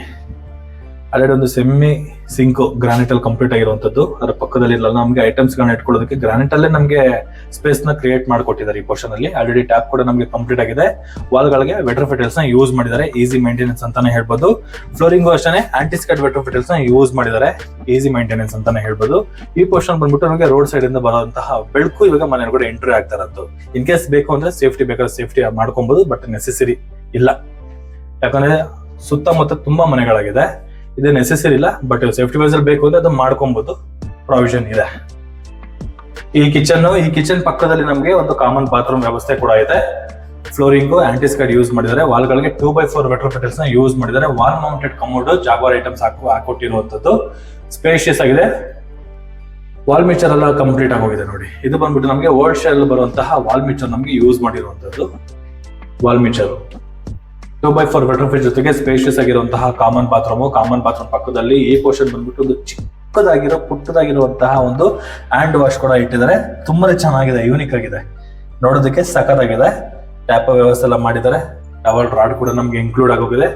ಆಲ್ರೆಡಿ ಒಂದು ಸೆಮಿ ಸಿಂಕ್ ಗ್ರಾನೈಟ್ ಅಲ್ಲಿ ಕಂಪ್ಲೀಟ್ ಆಗಿರುವಂತದ್ದು. ಅದರ ಪಕ್ಕದಲ್ಲಿ ನಮಗೆ ಐಟಮ್ಸ್ ಗಳನ್ನ ಇಟ್ಕೊಳ್ಳೋದಕ್ಕೆ ಗ್ರಾನೈಟ್ ಅಲ್ಲೇ ನಮಗೆ ಸ್ಪೇಸ್ ನ ಕ್ರಿಯೇಟ್ ಮಾಡಿಕೊಟ್ಟಿದ್ದಾರೆ. ಈ ಪೋರ್ಷನ್ ಅಲ್ಲಿ ಆಲ್ರೆಡಿ ಟ್ಯಾಪ್ ಕೂಡ ನಮಗೆ ಕಂಪ್ಲೀಟ್ ಆಗಿದೆ. ವಾಲ್ ಗಳಿಗೆ ವೆಟ್ರೋಫೈಟಲ್ಸ್ ನ ಯೂಸ್ ಮಾಡಿದ್ದಾರೆ, ಈಸಿ ಮೇಂಟೆನೆನ್ಸ್ ಅಂತಾನೆ ಹೇಳ್ಬೋದು. ಫ್ಲೋರಿಂಗು ಅಷ್ಟೇ ಆಂಟಿಸ್ಕಟ್ ವೆಟ್ರೋಫೈಟಲ್ಸ್ ನ ಯೂಸ್ ಮಾಡಿದ್ದಾರೆ, ಈಸಿ ಮೇಂಟೆನೆನ್ಸ್ ಅಂತಾನೆ ಹೇಳ್ಬೋದು. ಈ ಪೋರ್ಷನ್ ಬಂದ್ಬಿಟ್ಟು ನಮಗೆ ರೋಡ್ ಸೈಡ್ ಇಂದ ಬರುವಂತಹ ಬೆಳಕು ಇವಾಗ ಮನೆ ಕೂಡ ಎಂಟ್ರಿ ಆಗ್ತಾ ಇರೋದು. ಇನ್ ಕೇಸ್ ಬೇಕು ಅಂದ್ರೆ ಸೇಫ್ಟಿ ಬೇಕಾದ್ರೆ ಸೇಫ್ಟಿ ಮಾಡ್ಕೊಬಹುದು, ಬಟ್ ನೆಸೆಸರಿ ಇಲ್ಲ. ಯಾಕಂದ್ರೆ ಸುತ್ತಮುತ್ತ ತುಂಬಾ ಮನೆಗಳಾಗಿದೆ, ಇದು ನೆಸೆಸರಿ ಇಲ್ಲ. ಬಟ್ ಸೇಫ್ಟಿ ವೈಸ್ ಅಲ್ಲಿ ಬೇಕು ಅಂದ್ರೆ ಅದು ಮಾಡ್ಕೊಬಹುದು, ಪ್ರಾವಿಷನ್ ಇದೆ. ಈ ಕಿಚನ್ ಪಕ್ಕದಲ್ಲಿ ನಮಗೆ ಒಂದು ಕಾಮನ್ ಬಾತ್ರೂಮ್ ವ್ಯವಸ್ಥೆ ಕೂಡ ಇದೆ. ಫ್ಲೋರಿಂಗು ಆಂಟಿಸ್ಕಟ್ ಯೂಸ್ ಮಾಡಿದ್ದಾರೆ. ವಾಲ್ ಗಳಿಗೆ 2x4 ವೆಟ್ರೋಫೈಟಲ್ಸ್ ನ ಯೂಸ್ ಮಾಡಿದ್ದಾರೆ. Wall mounted commode Jaguar items ಹಾಕೊಟ್ಟಿರುವಂತದ್ದು. ಸ್ಪೇಷಿಯಸ್ ಆಗಿದೆ. ವಾಲ್ ಮಿಚರ್ ಎಲ್ಲ ಕಂಪ್ಲೀಟ್ ಆಗೋಗಿದೆ ನೋಡಿ. ಇದು ಬಂದ್ಬಿಟ್ಟು ನಮಗೆ ಓಲ್ಡ್ ಶೈಲ್ ಬರುವಂತಹ ವಾಲ್ ಮಿಚರ್ ನಮಗೆ ಯೂಸ್ ಮಾಡಿರುವಂತದ್ದು. ವಾಲ್ ಮಿಚರ್ 2x4 ವೆಟ್ರೋಫೈಟ್ ಜೊತೆಗೆ ಸ್ಪೇಷಿಯಸ್ ಆಗಿರುವಂತಹ ಕಾಮನ್ ಬಾತ್ರೂಮ್ ಪಕ್ಕದಲ್ಲಿ ಈ ಪೋರ್ಷನ್ ಬಂದ್ಬಿಟ್ಟು ಒಂದು ಪುಟ್ಟದಾಗಿರುವಂತಹ ಒಂದು ಹ್ಯಾಂಡ್ ವಾಶ್ ಕೂಡ ಇಟ್ಟಿದ್ದಾರೆ. ತುಂಬಾನೇ ಚೆನ್ನಾಗಿದೆ, ಯೂನಿಕ್ ಆಗಿದೆ, ನೋಡೋದಕ್ಕೆ ಸಖತ್ತಾಗಿದೆ. ಟ್ಯಾಪ್ ವ್ಯವಸ್ಥೆ ಎಲ್ಲ ಮಾಡಿದ್ದಾರೆ. ಟವಲ್ ರಾಡ್ ಕೂಡ ನಮ್ಗೆ ಇನ್ಕ್ಲೂಡ್ ಆಗೋಗಿದೆ.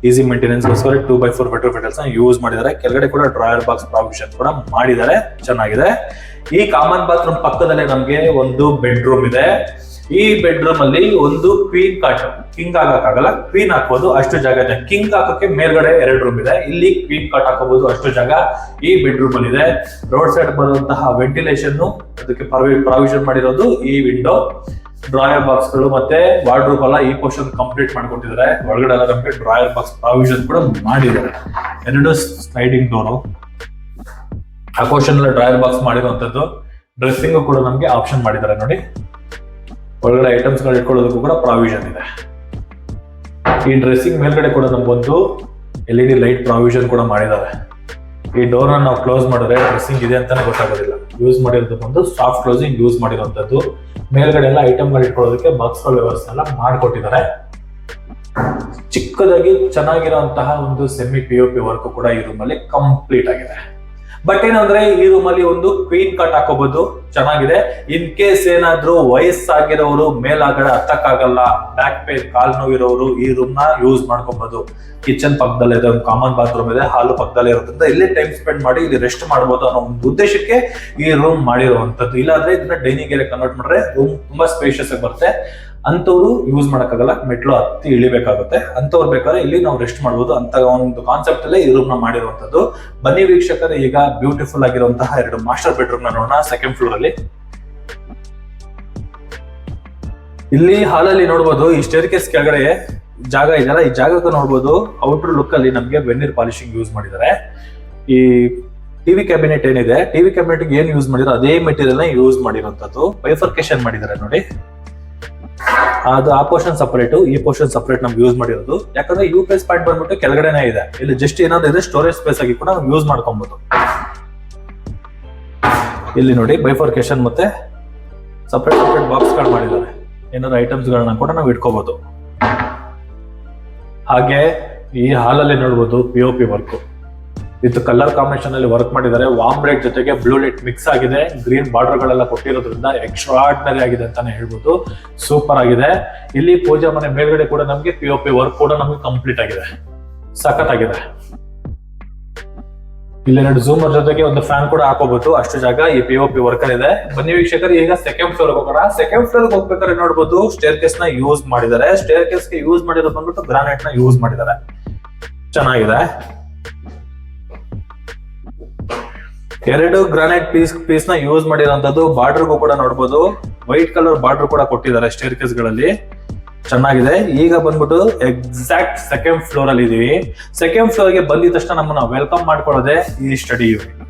ಈಸಿ ಮೇಂಟೆನೆನ್ಸ್ ಗೋಸ್ಕರ 2x4 ವೆಟ್ರೋಫೈಟಲ್ಸ್ ನ ಯೂಸ್ ಮಾಡಿದ್ದಾರೆ. ಕೆಳಗಡೆ ಕೂಡ ಡ್ರಾಯರ್ ಬಾಕ್ಸ್ ಪ್ರಾವಿಷನ್ ಕೂಡ ಮಾಡಿದ್ದಾರೆ, ಚೆನ್ನಾಗಿದೆ. ಈ ಕಾಮನ್ ಬಾತ್ರೂಮ್ ಪಕ್ಕದಲ್ಲೇ ನಮ್ಗೆ ಒಂದು ಬೆಡ್ರೂಮ್ ಇದೆ. ಈ ಬೆಡ್ರೂಮ್ ಅಲ್ಲಿ ಒಂದು ಕ್ವೀನ್ ಕಾಟ್, ಕಿಂಗ್ ಹಾಕಕ್ಕಾಗಲ್ಲ, ಕ್ವೀನ್ ಹಾಕ್ಬೋದು ಅಷ್ಟು ಜಾಗ ಇದೆ. ಕಿಂಗ್ ಹಾಕೋಕೆ ಮೇಲ್ಗಡೆ 2 ರೂಮ್ ಇದೆ, ಇಲ್ಲಿ ಕ್ವೀನ್ ಕಾಟ್ ಹಾಕೋಬಹುದು ಅಷ್ಟು ಜಾಗ ಈ ಬೆಡ್ರೂಮ್ ಅಲ್ಲಿ ಇದೆ. ರೋಡ್ ಸೈಡ್ ಬರುವಂತಹ ವೆಂಟಿಲೇಷನ್ ಅದಕ್ಕೆ ಪ್ರಾವಿಷನ್ ಮಾಡಿರೋದು ಈ ವಿಂಡೋ. ಡ್ರಾಯರ್ ಬಾಕ್ಸ್ ಗಳು ಮತ್ತೆ ವಾರ್ಡ್ರೋಬ್ ಎಲ್ಲ ಈ ಪೋರ್ಷನ್ ಕಂಪ್ಲೀಟ್ ಮಾಡ್ಕೊಟ್ಟಿದ್ದಾರೆ. ಒಳಗಡೆ ಎಲ್ಲ ನಮಗೆ ಡ್ರಾಯರ್ ಬಾಕ್ಸ್ ಪ್ರಾವಿಷನ್ ಕೂಡ ಮಾಡಿದ್ದಾರೆ. 2 ಸ್ಲೈಡಿಂಗ್ ಡೋರು, ಆ ಪೋರ್ಷನ್ ಎಲ್ಲ ಡ್ರಾಯರ್ ಬಾಕ್ಸ್ ಮಾಡಿರುವಂತದ್ದು. ಡ್ರೆಸ್ಸಿಂಗ್ ಕೂಡ ನಮಗೆ ಆಪ್ಷನ್ ಮಾಡಿದ್ದಾರೆ ನೋಡಿ. ಒಳಗಡೆ ಐಟಮ್ಸ್ ಗಳು ಇಟ್ಕೊಳ್ಳೋದಕ್ಕೂ ಕೂಡ ಪ್ರಾವಿಷನ್ ಇದೆ. ಈ ಡ್ರೆಸ್ಸಿಂಗ್ ಮೇಲ್ಗಡೆ ಕೂಡ ನಮ್ಗೊಂದು LED ಲೈಟ್ ಪ್ರಾವಿಷನ್ ಕೂಡ ಮಾಡಿದ್ದಾರೆ. ಈ ಡೋರ್ ನಾವು ಕ್ಲೋಸ್ ಮಾಡಿದ್ರೆ ಡ್ರೆಸ್ಸಿಂಗ್ ಇದೆ ಅಂತಾನೆ ಗೊತ್ತಾಗೋದಿಲ್ಲ. ಯೂಸ್ ಮಾಡಿರೋದು ಒಂದು ಸಾಫ್ಟ್ ಕ್ಲೋಸಿಂಗ್ ಯೂಸ್ ಮಾಡಿರುವಂತದ್ದು. ಮೇಲ್ಗಡೆ ಎಲ್ಲ ಐಟಮ್ ಗಳು ಇಟ್ಕೊಳ್ಳೋದಕ್ಕೆ ಬಾಕ್ಸ್ ಗಳ ವ್ಯವಸ್ಥೆ ಎಲ್ಲ ಮಾಡಿಕೊಟ್ಟಿದ್ದಾರೆ. ಚಿಕ್ಕದಾಗಿ ಚೆನ್ನಾಗಿರುವಂತಹ ಒಂದು ಸೆಮಿ POP ವರ್ಕ್ ಕೂಡ ಈ ರೂಮ್ ಅಲ್ಲಿ ಕಂಪ್ಲೀಟ್ ಆಗಿದೆ. ಬಟ್ ಏನಂದ್ರೆ ಈ ರೂಮ್ ಅಲ್ಲಿ ಒಂದು ಕ್ವೀನ್ ಕಟ್ ಹಾಕೋಬಹುದು, ಚೆನ್ನಾಗಿದೆ. ಇನ್ ಕೇಸ್ ಏನಾದ್ರೂ ವಯಸ್ಸಾಗಿರೋರು ಮೇಲಾಗಡೆ ಹತ್ತಕ್ಕಾಗಲ್ಲ, ಬ್ಯಾಕ್ ಪೇನ್ ಕಾಲ್ ನೋವಿರೋರು ಈ ರೂಮ್ ನ ಯೂಸ್ ಮಾಡ್ಕೋಬಹುದು. ಕಿಚನ್ ಪಕ್ಕದಲ್ಲೇ ಇದೆ, ಒಂದು ಕಾಮನ್ ಬಾತ್ರೂಮ್ ಇದೆ, ಹಾಲು ಪಕ್ಕದಲ್ಲೇ ಇರೋದ್ರಿಂದ ಇಲ್ಲೇ ಟೈಮ್ ಸ್ಪೆಂಡ್ ಮಾಡಿ ಇಲ್ಲಿ ರೆಸ್ಟ್ ಮಾಡಬಹುದು ಅನ್ನೋ ಒಂದು ಉದ್ದೇಶಕ್ಕೆ ಈ ರೂಮ್ ಮಾಡಿರುವಂತದ್ದು. ಇಲ್ಲಾಂದ್ರೆ ಇದನ್ನ ಡೈನಿಂಗ್ ಏರಿಯಾ ಕನ್ವರ್ಟ್ ಮಾಡಿದ್ರೆ ರೂಮ್ ತುಂಬಾ ಸ್ಪೇಷಿಯಸ್ ಆಗಿ ಬರುತ್ತೆ. ಅಂತವ್ರು ಯೂಸ್ ಮಾಡಕ್ಕಾಗಲ್ಲ, ಮೆಟ್ಲು ಹತ್ತಿ ಇಳಿಬೇಕಾಗುತ್ತೆ. ಅಂತವ್ರು ಬೇಕಾದ್ರೆ ಇಲ್ಲಿ ನಾವು ರೆಸ್ಟ್ ಮಾಡಬಹುದು ಅಂತ ಒಂದು ಕಾನ್ಸೆಪ್ಟ್ ಅಲ್ಲೇ ಈ ರೂಮ್ ನ ಮಾಡಿರುವಂತದ್ದು. ಬನ್ನಿ ವೀಕ್ಷಕರೇ, ಈಗ ಬ್ಯೂಟಿಫುಲ್ ಆಗಿರುವಂತಹ 2 ಮಾಸ್ಟರ್ ಬೆಡ್ರೂಮ್ ನ ನೋಡೋಣ. ಸೆಕೆಂಡ್ ಫ್ಲೋರ್ ಅಲ್ಲಿ ಇಲ್ಲಿ ಹಾಲಲ್ಲಿ ನೋಡ್ಬೋದು, ಈ ಸ್ಟೇರ್ ಕೇಸ್ ಕೆಳಗಡೆ ಜಾಗ ಇದೆಯಲ್ಲ, ಈ ಜಾಗಕ್ಕೆ ನೋಡ್ಬೋದು ಔಟರ್ ಲುಕ್ ಅಲ್ಲಿ ನಮ್ಗೆ ವೆನಿರ್ ಪಾಲಿಶಿಂಗ್ ಯೂಸ್ ಮಾಡಿದ್ದಾರೆ. ಈ ಟಿವಿ ಕ್ಯಾಬಿನೆಟ್ ಏನಿದೆ, ಟಿವಿ ಕ್ಯಾಬಿನೆಟ್ ಏನ್ ಯೂಸ್ ಮಾಡಿರೋ ಅದೇ ಮೆಟೀರಿಯಲ್ ನ ಯೂಸ್ ಮಾಡಿರುವಂತದ್ದು. ಬೈಫರ್ಕೇಶನ್ ಮಾಡಿದ್ದಾರೆ ನೋಡಿ. ಅದು ಆ ಪೋರ್ಷನ್ ಸಪರೇಟ್, ಈ ಪೋರ್ಷನ್ ಸಪರೇಟ್ ನಮ್ಗೆ ಯೂಸ್ ಮಾಡಿರೋದು. ಯಾಕಂದ್ರೆ UPS ಪಾಯಿಂಟ್ ಬಂದ್ಬಿಟ್ಟು ಕೆಳಗಡೆನೆ ಇದೆ. ಇಲ್ಲಿ ಜಸ್ಟ್ ಏನಾದ್ರು ಇದೆ ಸ್ಟೋರೇಜ್ ಸ್ಪೇಸ್ ಆಗಿ ಕೂಡ ನಾವು ಯೂಸ್ ಮಾಡ್ಕೊಬಹುದು. ಇಲ್ಲಿ ನೋಡಿ ಬೈಫರ್ಕೇಶನ್ ಮತ್ತೆ ಸಪರೇಟ್ ಬಾಕ್ಸ್ ಗಳು ಮಾಡಿದ್ದಾರೆ. ಏನಾದ್ರು ಐಟಮ್ಸ್ ಗಳನ್ನ ಕೂಡ ನಾವು ಇಟ್ಕೋಬಹುದು. ಹಾಗೆ ಈ ಹಾಲಲ್ಲಿ ನೋಡ್ಬೋದು POP work with colour combination ಅಲ್ಲಿ ವರ್ಕ್ ಮಾಡಿದ್ದಾರೆ. ವಾರ್ಮ್ ರೆಡ್ ಜೊತೆಗೆ ಬ್ಲೂ ಲೈಟ್ ಮಿಕ್ಸ್ ಆಗಿದೆ. ಗ್ರೀನ್ ಬಾರ್ಡರ್ ಗಳೆಲ್ಲ ಕೊಟ್ಟಿರೋದ್ರಿಂದ ಎಕ್ಸ್ಟ್ರಾರ್ಡಿನರಿ ಆಗಿದೆ ಅಂತಾನೆ ಹೇಳ್ಬೋದು. ಸೂಪರ್ ಆಗಿದೆ. ಇಲ್ಲಿ ಪೂಜಾ ಮನೆ ಮೇಲ್ಗಡೆ ಕೂಡ ನಮ್ಗೆ POP ವರ್ಕ್ ಕೂಡ ನಮ್ಗೆ ಕಂಪ್ಲೀಟ್ ಆಗಿದೆ, ಸಖತ್ ಆಗಿದೆ. ಇಲ್ಲಿ 2 ಝೂಮರ್ ಜೊತೆಗೆ ಒಂದು ಫ್ಯಾನ್ ಕೂಡ ಹಾಕೋಬಹುದು ಅಷ್ಟು ಜಾಗ ಈ POP ವರ್ಕರ್ ಇದೆ. ಬನ್ನಿ ವೀಕ್ಷಕರು, ಈಗ ಸೆಕೆಂಡ್ ಫ್ಲೋರ್ ಹೋಗೋಣ. ಸೆಕೆಂಡ್ ಫ್ಲೋರ್ ಹೋಗ್ಬೇಕಾದ್ರೆ ನೋಡ್ಬೋದು ಸ್ಟೇರ್ ಕೇಸ್ ನ ಯೂಸ್ ಮಾಡಿದ್ದಾರೆ. ಸ್ಟೇರ್ ಕೇಸ್ ಗೆ ಯೂಸ್ ಮಾಡಿರೋದು ಬಂದ್ಬಿಟ್ಟು ಗ್ರಾನೈಟ್ ನ ಯೂಸ್ ಮಾಡಿದ್ದಾರೆ, ಚೆನ್ನಾಗಿದೆ. ಎರಡು ಗ್ರಾನೈಟ್ ಪೀಸ್ ನ ಯೂಸ್ ಮಾಡಿರೋಂಥದ್ದು. ಬಾರ್ಡರ್ಗೂ ಕೂಡ ನೋಡಬಹುದು ವೈಟ್ ಕಲರ್ ಬಾರ್ಡರ್ ಕೂಡ ಕೊಟ್ಟಿದ್ದಾರೆ ಸ್ಟೇರ್ ಕೇಸ್ ಗಳಲ್ಲಿ, ಚೆನ್ನಾಗಿದೆ. ಈಗ ಬಂದ್ಬಿಟ್ಟು ಎಕ್ಸಾಕ್ಟ್ ಸೆಕೆಂಡ್ ಫ್ಲೋರ್ ಅಲ್ಲಿ ಇದೀವಿ. ಸೆಕೆಂಡ್ ಫ್ಲೋರ್ ಗೆ ಬಂದಿದ ತಕ್ಷಣ ನಮ್ಮನ್ನ ವೆಲ್ಕಮ್ ಮಾಡ್ಕೊಳ್ಳೋದೆ ಈ ಸ್ಟಡಿ ಯೂನಿಟ್.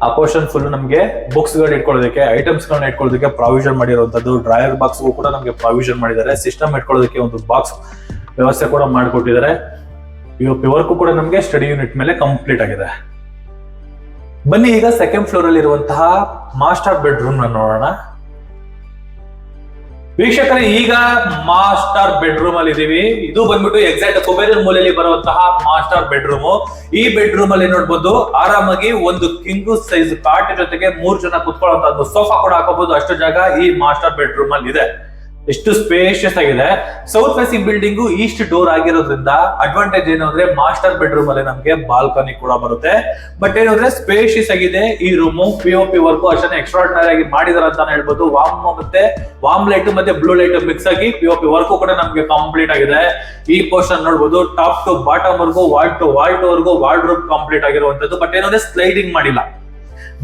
ಆ ಪೋರ್ಷನ್ ಫುಲ್ ನಮಗೆ ಬುಕ್ಸ್ ಗಳನ್ನ ಇಟ್ಕೊಳ್ಳೋದಕ್ಕೆ, ಐಟಮ್ಸ್ ಗಳನ್ನ ಇಟ್ಕೊಳ್ಳೋದಕ್ಕೆ ಪ್ರಾವಿಷನ್ ಮಾಡಿರುವಂತದ್ದು. ಡ್ರಾಯರ್ ಬಾಕ್ಸ್ ಕೂಡ ನಮಗೆ ಪ್ರಾವಿಷನ್ ಮಾಡಿದ್ದಾರೆ. ಸಿಸ್ಟಮ್ ಇಟ್ಕೊಳ್ಳೋದಕ್ಕೆ ಒಂದು ಬಾಕ್ಸ್ ವ್ಯವಸ್ಥೆ ಕೂಡ ಮಾಡಿಕೊಟ್ಟಿದ್ದಾರೆ. ವರ್ಕ್ ಕೂಡ ನಮಗೆ ಸ್ಟಡಿ ಯೂನಿಟ್ ಮೇಲೆ ಕಂಪ್ಲೀಟ್ ಆಗಿದೆ. ಬನ್ನಿ ಈಗ ಸೆಕೆಂಡ್ ಫ್ಲೋರ್ ಅಲ್ಲಿ ಇರುವಂತಹ ಮಾಸ್ಟರ್ ಬೆಡ್ರೂಮ್ ನೋಡೋಣ. ವೀಕ್ಷಕರೇ, ಈಗ ಮಾಸ್ಟರ್ ಬೆಡ್ರೂಮ್ ಅಲ್ಲಿ ಇದೀವಿ. ಇದು ಬಂದ್ಬಿಟ್ಟು ಎಕ್ಸಾಕ್ಟ್ ಕುಬೇರನ್ ಮೂಲೆಯಲ್ಲಿ ಬರುವಂತಹ ಮಾಸ್ಟರ್ ಬೆಡ್ರೂಮ್. ಈ ಬೆಡ್ರೂಮ್ ಅಲ್ಲಿ ನೋಡ್ಬೋದು ಆರಾಮಾಗಿ ಒಂದು ಕಿಂಗ್ ಸೈಜ್ ಕಾಟ್ ಜೊತೆಗೆ 3 ಜನ ಕುತ್ಕೊಳ್ಳುವಂತ ಒಂದು ಸೋಫಾ ಕೂಡ ಹಾಕೋಬಹುದು. ಅಷ್ಟು ಜಾಗ ಈ ಮಾಸ್ಟರ್ ಬೆಡ್ರೂಮ್ ಅಲ್ಲಿ ಇದೆ. ಎಷ್ಟು ಸ್ಪೇಷಿಯಸ್ ಆಗಿದೆ. South facing building East door ಆಗಿರೋದ್ರಿಂದ ಅಡ್ವಾಂಟೇಜ್ ಏನು ಅಂದ್ರೆ ಮಾಸ್ಟರ್ ಬೆಡ್ರೂಮ್ ಅಲ್ಲಿ ನಮಗೆ ಬಾಲ್ಕನಿ ಕೂಡ ಬರುತ್ತೆ. ಬಟ್ ಏನಂದ್ರೆ ಸ್ಪೇಷಿಯಸ್ ಆಗಿದೆ ಈ ರೂಮ್. POP ವರ್ಕ್ ಅಷ್ಟೇ ಎಕ್ಸ್ಟ್ರಾರ್ಡಿನರಿ ಆಗಿ ಮಾಡಿದಾರೆ ಅಂತ ಹೇಳ್ಬೋದು. ವಾಮ್ ಲೈಟ್ ಮತ್ತೆ ಬ್ಲೂ ಲೈಟ್ ಮಿಕ್ಸ್ ಆಗಿ POP ವರ್ಕ್ ಕೂಡ ನಮಗೆ ಕಂಪ್ಲೀಟ್ ಆಗಿದೆ. ಈ ಪೋರ್ಷನ್ ನೋಡಬಹುದು ಟಾಪ್ ಟು ಬಾಟಮ್ ವರ್ಗು, ವಾಲ್ ಟು ವರ್ಗು ವಾರ್ಡ್ರೋಬ್ ಕಂಪ್ಲೀಟ್ ಆಗಿರುವಂತದ್ದು. ಬಟ್ ಏನಂದ್ರೆ ಸ್ಲೈಡಿಂಗ್ ಮಾಡಿಲ್ಲ,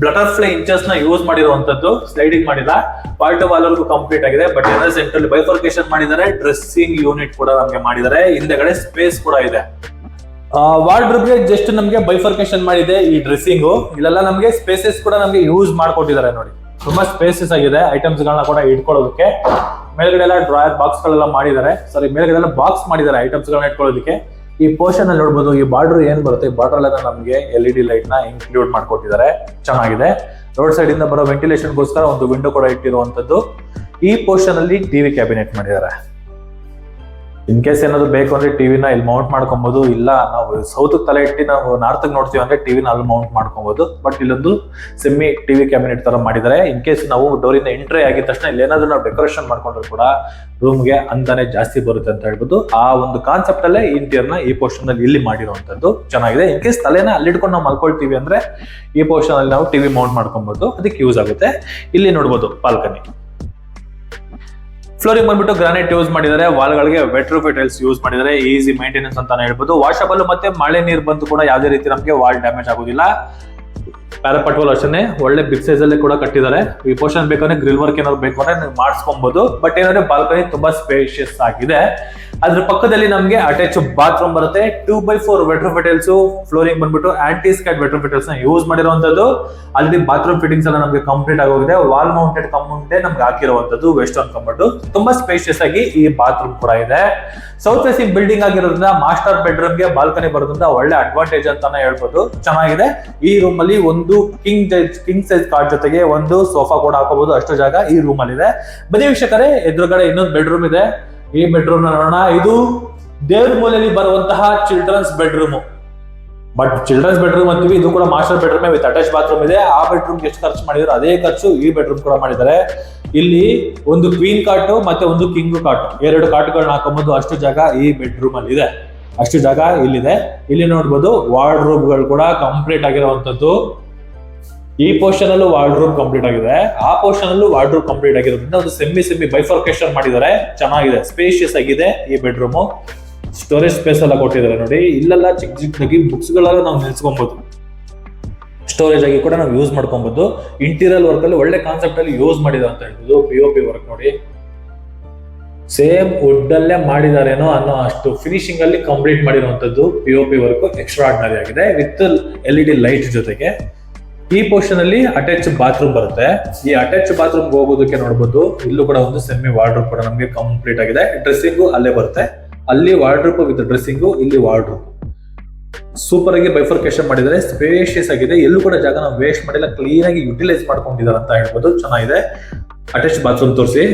ಬಟರ್ಫ್ಲೈ ಇಂಚಸ್ ನ ಯೂಸ್ ಮಾಡಿರುವಂತದ್ದು, ಸ್ಲೈಡಿಂಗ್ ಮಾಡಿಲ್ಲ. ವಾಲ್ ಟು ವಾಲ್ ವರ್ಗು ಕಂಪ್ಲೀಟ್ ಆಗಿದೆ. ಬಟ್ ಏನಂದ್ರೆ ಸೆಂಟ್ರಲ್ ಬೈಫರ್ಕೇಶನ್ ಮಾಡಿದ್ದಾರೆ. ಡ್ರೆಸ್ಸಿಂಗ್ ಯೂನಿಟ್ ಕೂಡ ನಮಗೆ ಮಾಡಿದ್ದಾರೆ. ಹಿಂದೆಗಡೆ ಸ್ಪೇಸ್ ಕೂಡ ಇದೆ. ವಾರ್ಡ್ರೋಬ್ ಗೆ ಜಸ್ಟ್ ನಮಗೆ ಬೈಫರ್ಕೇಶನ್ ಮಾಡಿದೆ ಈ ಡ್ರೆಸ್ಸಿಂಗ್. ಇಲ್ಲೆಲ್ಲ ನಮಗೆ ಸ್ಪೇಸಸ್ ಕೂಡ ನಮಗೆ ಯೂಸ್ ಮಾಡ್ಕೊಟ್ಟಿದ್ದಾರೆ ನೋಡಿ. ತುಂಬಾ ಸ್ಪೇಸಸ್ ಆಗಿದೆ ಐಟಮ್ಸ್ ಗಳನ್ನ ಕೂಡ ಇಟ್ಕೊಳ್ಳೋದಕ್ಕೆ. ಮೇಲ್ಗಡೆ ಎಲ್ಲ ಡ್ರಾಯರ್ ಬಾಕ್ಸ್ ಗಳೆಲ್ಲ ಮಾಡಿದ್ದಾರೆ. ಮೇಲ್ಗಡೆ ಎಲ್ಲ ಬಾಕ್ಸ್ ಮಾಡಿದ್ದಾರೆ ಐಟಮ್ಸ್ ಗಳನ್ನ ಇಟ್ಕೊಳ್ಳೋದಕ್ಕೆ. ಈ ಪೋರ್ಷನ್ ಅಲ್ಲಿ ನೋಡಬಹುದು ಈ ಬಾರ್ಡರ್ ಏನ್ ಬರುತ್ತೆ, ಬಾರ್ಡರ್ ಎಲ್ಲ ನಮಗೆ LED ಲೈಟ್ ನ ಇನ್ಕ್ಲೂಡ್ ಮಾಡ್ಕೊಟ್ಟಿದ್ದಾರೆ. ಚೆನ್ನಾಗಿದೆ. ರೋಡ್ ಸೈಡ್ ಇಂದ ಬರೋ ವೆಂಟಿಲೇಷನ್ ಗೋಸ್ಕರ ಒಂದು ವಿಂಡೋ ಕೂಡ ಇಟ್ಟಿರುವಂತದ್ದು. ಈ ಪೋರ್ಷನ್ ಅಲ್ಲಿ ಟಿವಿ ಕ್ಯಾಬಿನೆಟ್ ಮಾಡಿದ್ದಾರೆ. ಇನ್ ಕೇಸ್ ಏನಾದ್ರು ಬೇಕು ಅಂದ್ರೆ ಟಿವಿನ ಇಲ್ಲಿ ಮೌಂಟ್ ಮಾಡ್ಕೊಬಹುದು. ಇಲ್ಲ ನಾವು ಸೌತ್ ತಲೆ ಇಟ್ಟು ನಾವು ನಾರ್ತ್ ನೋಡ್ತೀವಿ ಅಂದ್ರೆ ಟಿವಿನ ಅಲ್ಲಿ ಮೌಂಟ್ ಮಾಡ್ಕೊಬಹುದು. ಬಟ್ ಇಲ್ಲೊಂದು ಸೆಮಿ ಟಿವಿ ಕ್ಯಾಬಿನೆಟ್ ತರ ಮಾಡಿದ್ದಾರೆ. ಇನ್ ಕೇಸ್ ನಾವು ಡೋರಿಂದ ಎಂಟ್ರಿ ಆಗಿದ ತಕ್ಷಣ ಇಲ್ಲಿ ಏನಾದ್ರು ನಾವು ಡೆಕೋರೇಷನ್ ಮಾಡ್ಕೊಂಡ್ರು ಕೂಡ ರೂಮ್ಗೆ ಅಂದಾನೆ ಜಾಸ್ತಿ ಬರುತ್ತೆ ಅಂತ ಹೇಳ್ಬೋದು. ಆ ಒಂದು ಕಾನ್ಸೆಪ್ಟ್ ಅಲ್ಲೇ ಇಂಟೀರಿಯರ್ ನ ಈ ಪೋರ್ಷನ್ ಅಲ್ಲಿ ಇಲ್ಲಿ ಮಾಡಿರುವಂತದ್ದು ಚೆನ್ನಾಗಿದೆ. ಇನ್ ಕೇಸ್ ತಲೆನ ಅಲ್ಲಿ ಇಟ್ಕೊಂಡು ನಾವು ಮಲ್ಕೊಳ್ತೀವಿ ಅಂದ್ರೆ ಈ ಪೋರ್ಷನ್ ಅಲ್ಲಿ ನಾವು ಟಿವಿ ಮೌಂಟ್ ಮಾಡ್ಕೊಬಹುದು, ಅದಕ್ಕೆ ಯೂಸ್ ಆಗುತ್ತೆ. ಇಲ್ಲಿ ನೋಡಬಹುದು ಬಾಲ್ಕನಿ. ಫ್ಲೋರಿಂಗ್ ಬಂದ್ಬಿಟ್ಟು ಗ್ರಾನೈಟ್ ಯೂಸ್ ಮಾಡಿದ್ದಾರೆ. ವಾಲ್ಗಳಿಗೆ ವೆಟ್ರೋಫೈ ಟೈಲ್ಸ್ ಯೂಸ್ ಮಾಡಿದ್ದಾರೆ. ಈಸಿ ಮೇಂಟೆನೆನ್ಸ್ ಅಂತಾನೆ ಹೇಳ್ಬೋದು. ವಾಷಬಲ್ ಮತ್ತೆ ಮಳೆ ನೀರು ಬಂದು ಕೂಡ ಯಾವುದೇ ರೀತಿ ನಮಗೆ ವಾಲ್ ಡ್ಯಾಮೇಜ್ ಆಗೋದಿಲ್ಲ. ಪ್ಯಾರಾಪಟ್ ವಾಲ್ ಅಷ್ಟೇ ಒಳ್ಳೆ ಬಿಗ್ ಸೈಜ್ ಅಲ್ಲಿ ಕೂಡ ಕಟ್ಟಿದ್ದಾರೆ. ಈ ಪೋರ್ಷನ್ ಬೇಕಂದ್ರೆ ಗ್ರಿಲ್ ವರ್ಕ್ ಏನಾದ್ರು ಬೇಕು ಅಂದ್ರೆ ನೀವು ಮಾಡಿಸ್ಕೊಬಹುದು. ಬಟ್ ಏನಂದ್ರೆ ಬಾಲ್ಕನಿ ತುಂಬಾ ಸ್ಪೇಷಿಯಸ್ ಆಗಿದೆ. ಅದ್ರ ಪಕ್ಕದಲ್ಲಿ ನಮಗೆ ಅಟ್ಯಾಚ್ ಬಾತ್ರೂಮ್ ಬರುತ್ತೆ. 2x4 vitrified tiles. ಫ್ಲೋರಿಂಗ್ ಬಂದ್ಬಿಟ್ಟು ಆಂಟಿ ಸ್ಕ್ಯಾಡ್ ವೆಟ್ರೋಫೈ ಟೈಲ್ಸ್ ನ ಯೂಸ್ ಮಾಡಿರುವಂತದ್ದು. ಅಲ್ಲಿ ಬಾತ್ರೂಮ್ ಫಿಟ್ಟಿಂಗ್ಸ್ ಎಲ್ಲ ನಮಗೆ ಕಂಪ್ಲೀಟ್ ಆಗೋಗಿದೆ. ವಾಲ್ ಮೌಂಟೆಡ್ ಕಮೋಡ್ ನಮ್ಗೆ ಹಾಕಿರುವಂತದ್ದು ವೆಸ್ಟರ್ನ್ ಕಮೋಡ್. ತುಂಬಾ ಸ್ಪೇಷಿಯಸ್ ಆಗಿ ಈ ಬಾತ್ರೂಮ್ ಕೂಡ ಇದೆ. ಸೌತ್ ಫೇಸಿಂಗ್ ಬಿಲ್ಡಿಂಗ್ ಆಗಿರೋದ್ರಿಂದ ಮಾಸ್ಟರ್ ಬೆಡ್ರೂಮ್ ಗೆ ಬಾಲ್ಕನಿ ಬರೋದ್ರಿಂದ ಒಳ್ಳೆ ಅಡ್ವಾಂಟೇಜ್ ಅಂತಾನೆ ಹೇಳ್ಬೋದು. ಚೆನ್ನಾಗಿದೆ. ಈ ರೂಮ್ ಅಲ್ಲಿ ಒಂದು ಕಿಂಗ್ ಸೈಜ್ ಕಾಟ್ ಜೊತೆಗೆ ಒಂದು ಸೋಫಾ ಕೂಡ ಹಾಕೋಬಹುದು. ಅಷ್ಟು ಜಾಗ ಈ ರೂಮ್ ಅಲ್ಲಿ ಇದೆ. ಬನ್ನಿ ವೀಕ್ಷಕರೇ, ಎದುರುಗಡೆ ಇನ್ನೊಂದು ಬೆಡ್ರೂಮ್ ಇದೆ. ಈ ಬೆಡ್ರೂಮ್ ನೋಡೋಣ. ಇದು ದೇವ್ರ ಮೂಲೆಯಲ್ಲಿ ಬರುವಂತಹ children's bedroom. But children's bedroom ಅಂತೀವಿ, ಇದು ಕೂಡ master bedroom with attach bathroom ಇದೆ. ಆ ಬೆಡ್ರೂಮ್ ಎಷ್ಟು ಖರ್ಚು ಮಾಡಿದ್ರು ಅದೇ ಖರ್ಚು ಈ ಬೆಡ್ರೂಮ್ ಕೂಡ ಮಾಡಿದ್ದಾರೆ. ಇಲ್ಲಿ ಒಂದು ಕ್ವೀನ್ ಕಾಟ್ ಮತ್ತೆ ಒಂದು ಕಿಂಗ್ ಕಾಟ್, 2 ಕಾಟ್ಗಳನ್ನ ಹಾಕಬಹುದು. ಅಷ್ಟು ಜಾಗ ಈ ಬೆಡ್ರೂಮ್ ಅಲ್ಲಿ ಇದೆ. ಅಷ್ಟು ಜಾಗ ಇಲ್ಲಿದೆ. ಇಲ್ಲಿ ನೋಡ್ಬೋದು ವಾರ್ಡ್ರೋಬ್ ಗಳು ಕೂಡ ಕಂಪ್ಲೀಟ್ ಆಗಿರುವಂತದ್ದು. ಈ ಪೋರ್ಷನ್ ಅಲ್ಲೂ ವಾರ್ಡ್ರೋಬ್ ಕಂಪ್ಲೀಟ್ ಆಗಿದೆ. ಆ ಪೋರ್ಷನ್ ಅಲ್ಲೂ ವಾರ್ಡ್ರೋಬ್ ಕಂಪ್ಲೀಟ್ ಆಗಿರೋದ್ರಿಂದ ಒಂದು ಸೆಮಿ ಬೈಫರ್ಕೇಶನ್ ಮಾಡಿದ್ದಾರೆ. ಚೆನ್ನಾಗಿದೆ, ಸ್ಪೇಷಿಯಸ್ ಆಗಿದೆ ಈ ಬೆಡ್ರೂಮ್. ಸ್ಟೋರೇಜ್ ಸ್ಪೇಸ್ ಎಲ್ಲ ಕೊಟ್ಟಿದ್ದಾರೆ ನೋಡಿ. ಇಲ್ಲೆಲ್ಲ ಚಿಕ್ಕದಾಗಿ ಬುಕ್ಸ್ ಗಳೆಲ್ಲ ನಾವು ನಿಲ್ಸ್ಕೊಬಹುದು. ಸ್ಟೋರೇಜ್ ಆಗಿ ಕೂಡ ನಾವು ಯೂಸ್ ಮಾಡ್ಕೊಬಹುದು. ಇಂಟೀರಿಯರ್ ವರ್ಕ್ ಅಲ್ಲಿ ಒಳ್ಳೆ ಕಾನ್ಸೆಪ್ಟ್ ಅಲ್ಲಿ ಯೂಸ್ ಮಾಡಿದ್ದಾರೆ ಅಂತ ಹೇಳ್ಬೋದು. POP ವರ್ಕ್ ನೋಡಿ, ಸೇಮ್ ವುಡ್ ಅಲ್ಲೇ ಮಾಡಿದಾರೇನೋ ಅನ್ನೋ ಅಷ್ಟು ಫಿನಿಶಿಂಗ್ ಅಲ್ಲಿ ಕಂಪ್ಲೀಟ್ ಮಾಡಿರುವಂತದ್ದು. POP ವರ್ಕ್ ಎಕ್ಸ್ಟ್ರಾರ್ಡಿನರಿ ಆಗಿದೆ ವಿತ್ LED ಲೈಟ್ ಜೊತೆಗೆ. ಈ ಪೋರ್ಷನ್ ಅಲ್ಲಿ ಅಟ್ಯಾಚ್ ಬಾತ್ರೂಮ್ ಬರುತ್ತೆ. ಈ ಅಟ್ಯಾಚ್ ಬಾತ್ರೂಮ್ ಹೋಗೋದಕ್ಕೆ ನೋಡಬಹುದು ಇಲ್ಲೂ ಕೂಡ ಒಂದು ಸೆಮಿ ವಾರ್ಡ್ರೋಬ್ ಕೂಡ ನಮಗೆ ಕಂಪ್ಲೀಟ್ ಆಗಿದೆ. ಡ್ರೆಸ್ಸಿಂಗು ಅಲ್ಲೇ ಬರುತ್ತೆ. ಅಲ್ಲಿ ವಾರ್ಡ್ರೋಬ್ ವಿತ್ ಡ್ರೆಸ್ಸಿಂಗು, ಇಲ್ಲಿ ವಾರ್ಡ್ರೋಬ್. ಸೂಪರ್ ಆಗಿ ಬೈಫರ್ಕೇಶನ್ ಮಾಡಿದರೆ, ಸ್ಪೇಷಿಯಸ್ ಆಗಿದೆ. ಎಲ್ಲೂ ಕೂಡ ಜಾಗ ನಾವು ವೇಸ್ಟ್ ಮಾಡಿಲ್ಲ, ಕ್ಲೀನ್ ಆಗಿ ಯುಟಿಲೈಸ್ ಮಾಡ್ಕೊಂಡಿದ್ದಾರೆ ಅಂತ ಹೇಳ್ಬೋದು. ಚೆನ್ನಾಗಿದೆ. ಅಟ್ಯಾಚ್ ಬಾತ್ರೂಮ್ ತೋರಿಸಿ.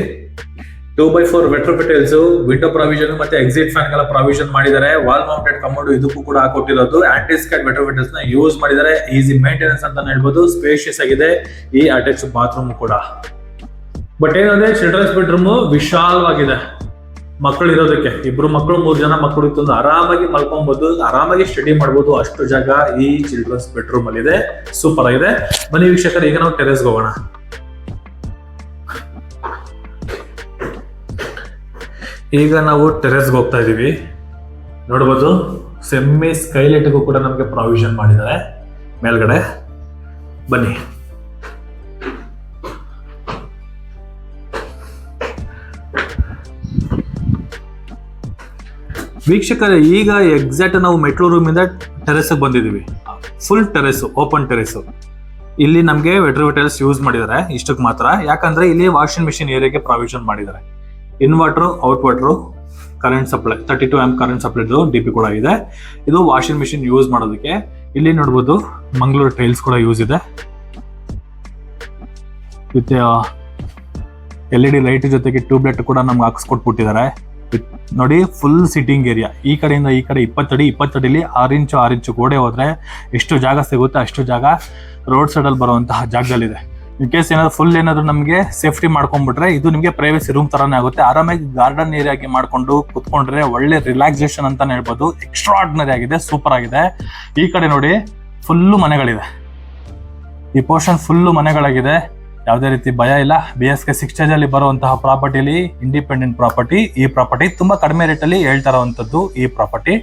2x4 vitrified tiles, window provision ಮತ್ತೆ ಎಕ್ಸಿಟ್ ಫ್ಯಾನ್ ಗಳ ಪ್ರಾವಿಷನ್ ಮಾಡಿದ್ದಾರೆ. ವಾಲ್ ಮೌಂಟೆಡ್ ಕಮೋಡ್ ಇದಕ್ಕೂ ಕೂಡ ಹಾಕೊಟ್ಟಿರೋದು. ಆಂಟಿ ಸ್ಕ್ಯಾಡ್ ವೆಟ್ರೋಫೈ ಟೈಲ್ಸ್ ನ ಯೂಸ್ ಮಾಡಿದ್ದಾರೆ. ಈಸಿ ಮೇಂಟೆನೆನ್ಸ್ ಅಂತ ಹೇಳ್ಬೋದು. ಸ್ಪೇಷಿಯಸ್ ಆಗಿದೆ ಈ ಅಟ್ಯಾಚ್ ಬಾತ್ರೂಮ್ ಕೂಡ. ಬಟ್ ಏನಂದ್ರೆ ಚಿಲ್ಡ್ರನ್ಸ್ ಬೆಡ್ರೂಮ್ ವಿಶಾಲವಾಗಿದೆ. ಮಕ್ಕಳು ಇರೋದಕ್ಕೆ 2 ಮಕ್ಕಳು 3 ಜನ ಮಕ್ಕಳು ಇತ್ತು ಆರಾಮಾಗಿ ಮಲ್ಕೊಬಹುದು, ಆರಾಮಾಗಿ ಸ್ಟಡಿ ಮಾಡಬಹುದು. ಅಷ್ಟು ಜಾಗ ಈ ಚಿಲ್ಡ್ರನ್ಸ್ ಬೆಡ್ರೂಮ್ ಅಲ್ಲಿ ಇದೆ. ಸೂಪರ್ ಆಗಿದೆ. ಬನ್ನಿ ವೀಕ್ಷಕರು, ಈಗ ನಾವು ಟೆರೆಸ್ಗೆ ಹೋಗೋಣ. ಈಗ ನಾವು ಟೆರೆಸ್ಗೆ ಹೋಗ್ತಾ ಇದೀವಿ. ನೋಡಬಹುದು ಸೆಮಿ ಸ್ಕೈಲೈಟ್ಗೂ ಕೂಡ ನಮಗೆ ಪ್ರಾವಿಷನ್ ಮಾಡಿದ್ದಾರೆ ಮೇಲ್ಗಡೆ. ಬನ್ನಿ. ವೀಕ್ಷಕರೇ, ಈಗ ಎಕ್ಸಾಕ್ಟ್ ನಾವು ಮೆಟ್ರೋ ರೂಮ್ ಇಂದ ಟೆರೆಸ್ ಬಂದಿದೀವಿ. Full terrace, open terrace. ಇಲ್ಲಿ ನಮಗೆ ವೆಟ್ರಿವೇಟರ್ಸ್ ಯೂಸ್ ಮಾಡಿದ್ದಾರೆ ಇಷ್ಟಕ್ಕೆ ಮಾತ್ರ, ಯಾಕಂದ್ರೆ ಇಲ್ಲಿ ವಾಷಿಂಗ್ ಮಿಷಿನ್ ಏರಿಯಾಗೆ ಪ್ರಾವಿಷನ್ ಮಾಡಿದ್ದಾರೆ. Inverter, out water, current supply 32 amp current supply DP ಕೂಡ ಇದೆ. ಇದು ವಾಷಿಂಗ್ ಮಿಷಿನ್ ಯೂಸ್ ಮಾಡೋದಕ್ಕೆ. ಇಲ್ಲಿ ನೋಡ್ಬೋದು ಮಂಗಳೂರು ಟೈಲ್ಸ್ ಕೂಡ ಯೂಸ್ ಇದೆ. ವಿತ್ LED ಲೈಟ್ ಜೊತೆಗೆ ಟ್ಯೂಬ್ಲೈಟ್ ಕೂಡ ನಮ್ಗೆ ಹಾಕ್ಸ್ಕೊಟ್ಬಿಟ್ಟಿದ್ದಾರೆ. ನೋಡಿ, ಫುಲ್ ಸಿಟ್ಟಿಂಗ್ ಏರಿಯಾ. ಈ ಕಡೆಯಿಂದ ಈ ಕಡೆ 20 ಅಡಿ, 20 ಅಡಿಲಿ 6 ಇಂಚು ಗೋಡೆ ಹೋದ್ರೆ ಎಷ್ಟು ಜಾಗ ಸಿಗುತ್ತೆ ಅಷ್ಟು ಜಾಗ ರೋಡ್ ಸೈಡ್ ಅಲ್ಲಿ ಬರುವಂತಹ ಜಾಗದಲ್ಲಿದೆ. ಇನ್ ಕೇಸ್ ಏನಾದ್ರು ಫುಲ್ ಏನಾದ್ರು ನಮಗೆ ಸೇಫ್ಟಿ ಮಾಡ್ಕೊಂಡ್ಬಿಟ್ರೆ ಇದು ನಿಮಗೆ ಪ್ರೈವೇಸಿ ರೂಮ್ ತರಾನೇ ಆಗುತ್ತೆ. ಆರಾಮಾಗಿ ಗಾರ್ಡನ್ ಏರಿಯಾಗಿ ಮಾಡ್ಕೊಂಡು ಕುತ್ಕೊಂಡ್ರೆ ಒಳ್ಳೆ ರಿಲ್ಯಾಕ್ಸೇಷನ್ ಅಂತಾನೆ ಹೇಳ್ಬೋದು. ಎಕ್ಸ್ಟ್ರಾರ್ಡಿನರಿ ಆಗಿದೆ, ಸೂಪರ್ ಆಗಿದೆ. ಈ ಕಡೆ ನೋಡಿ, ಫುಲ್ಲು ಮನೆಗಳಿದೆ. ಈ ಪೋರ್ಷನ್ ಫುಲ್ಲು ಮನೆಗಳಾಗಿದೆ. ಯಾವುದೇ ರೀತಿ ಭಯ ಇಲ್ಲ. BSK 6 ಸ್ಟೇಜ್ ಅಲ್ಲಿ ಬರುವಂತಹ ಪ್ರಾಪರ್ಟಿಲಿ ಇಂಡಿಪೆಂಡೆಂಟ್ ಪ್ರಾಪರ್ಟಿ. ಈ ಪ್ರಾಪರ್ಟಿ ತುಂಬಾ ಕಡಿಮೆ ರೇಟ್ ಅಲ್ಲಿ ಹೇಳ್ತಾ ಇರುವಂತದ್ದು. ಈ ಪ್ರಾಪರ್ಟಿ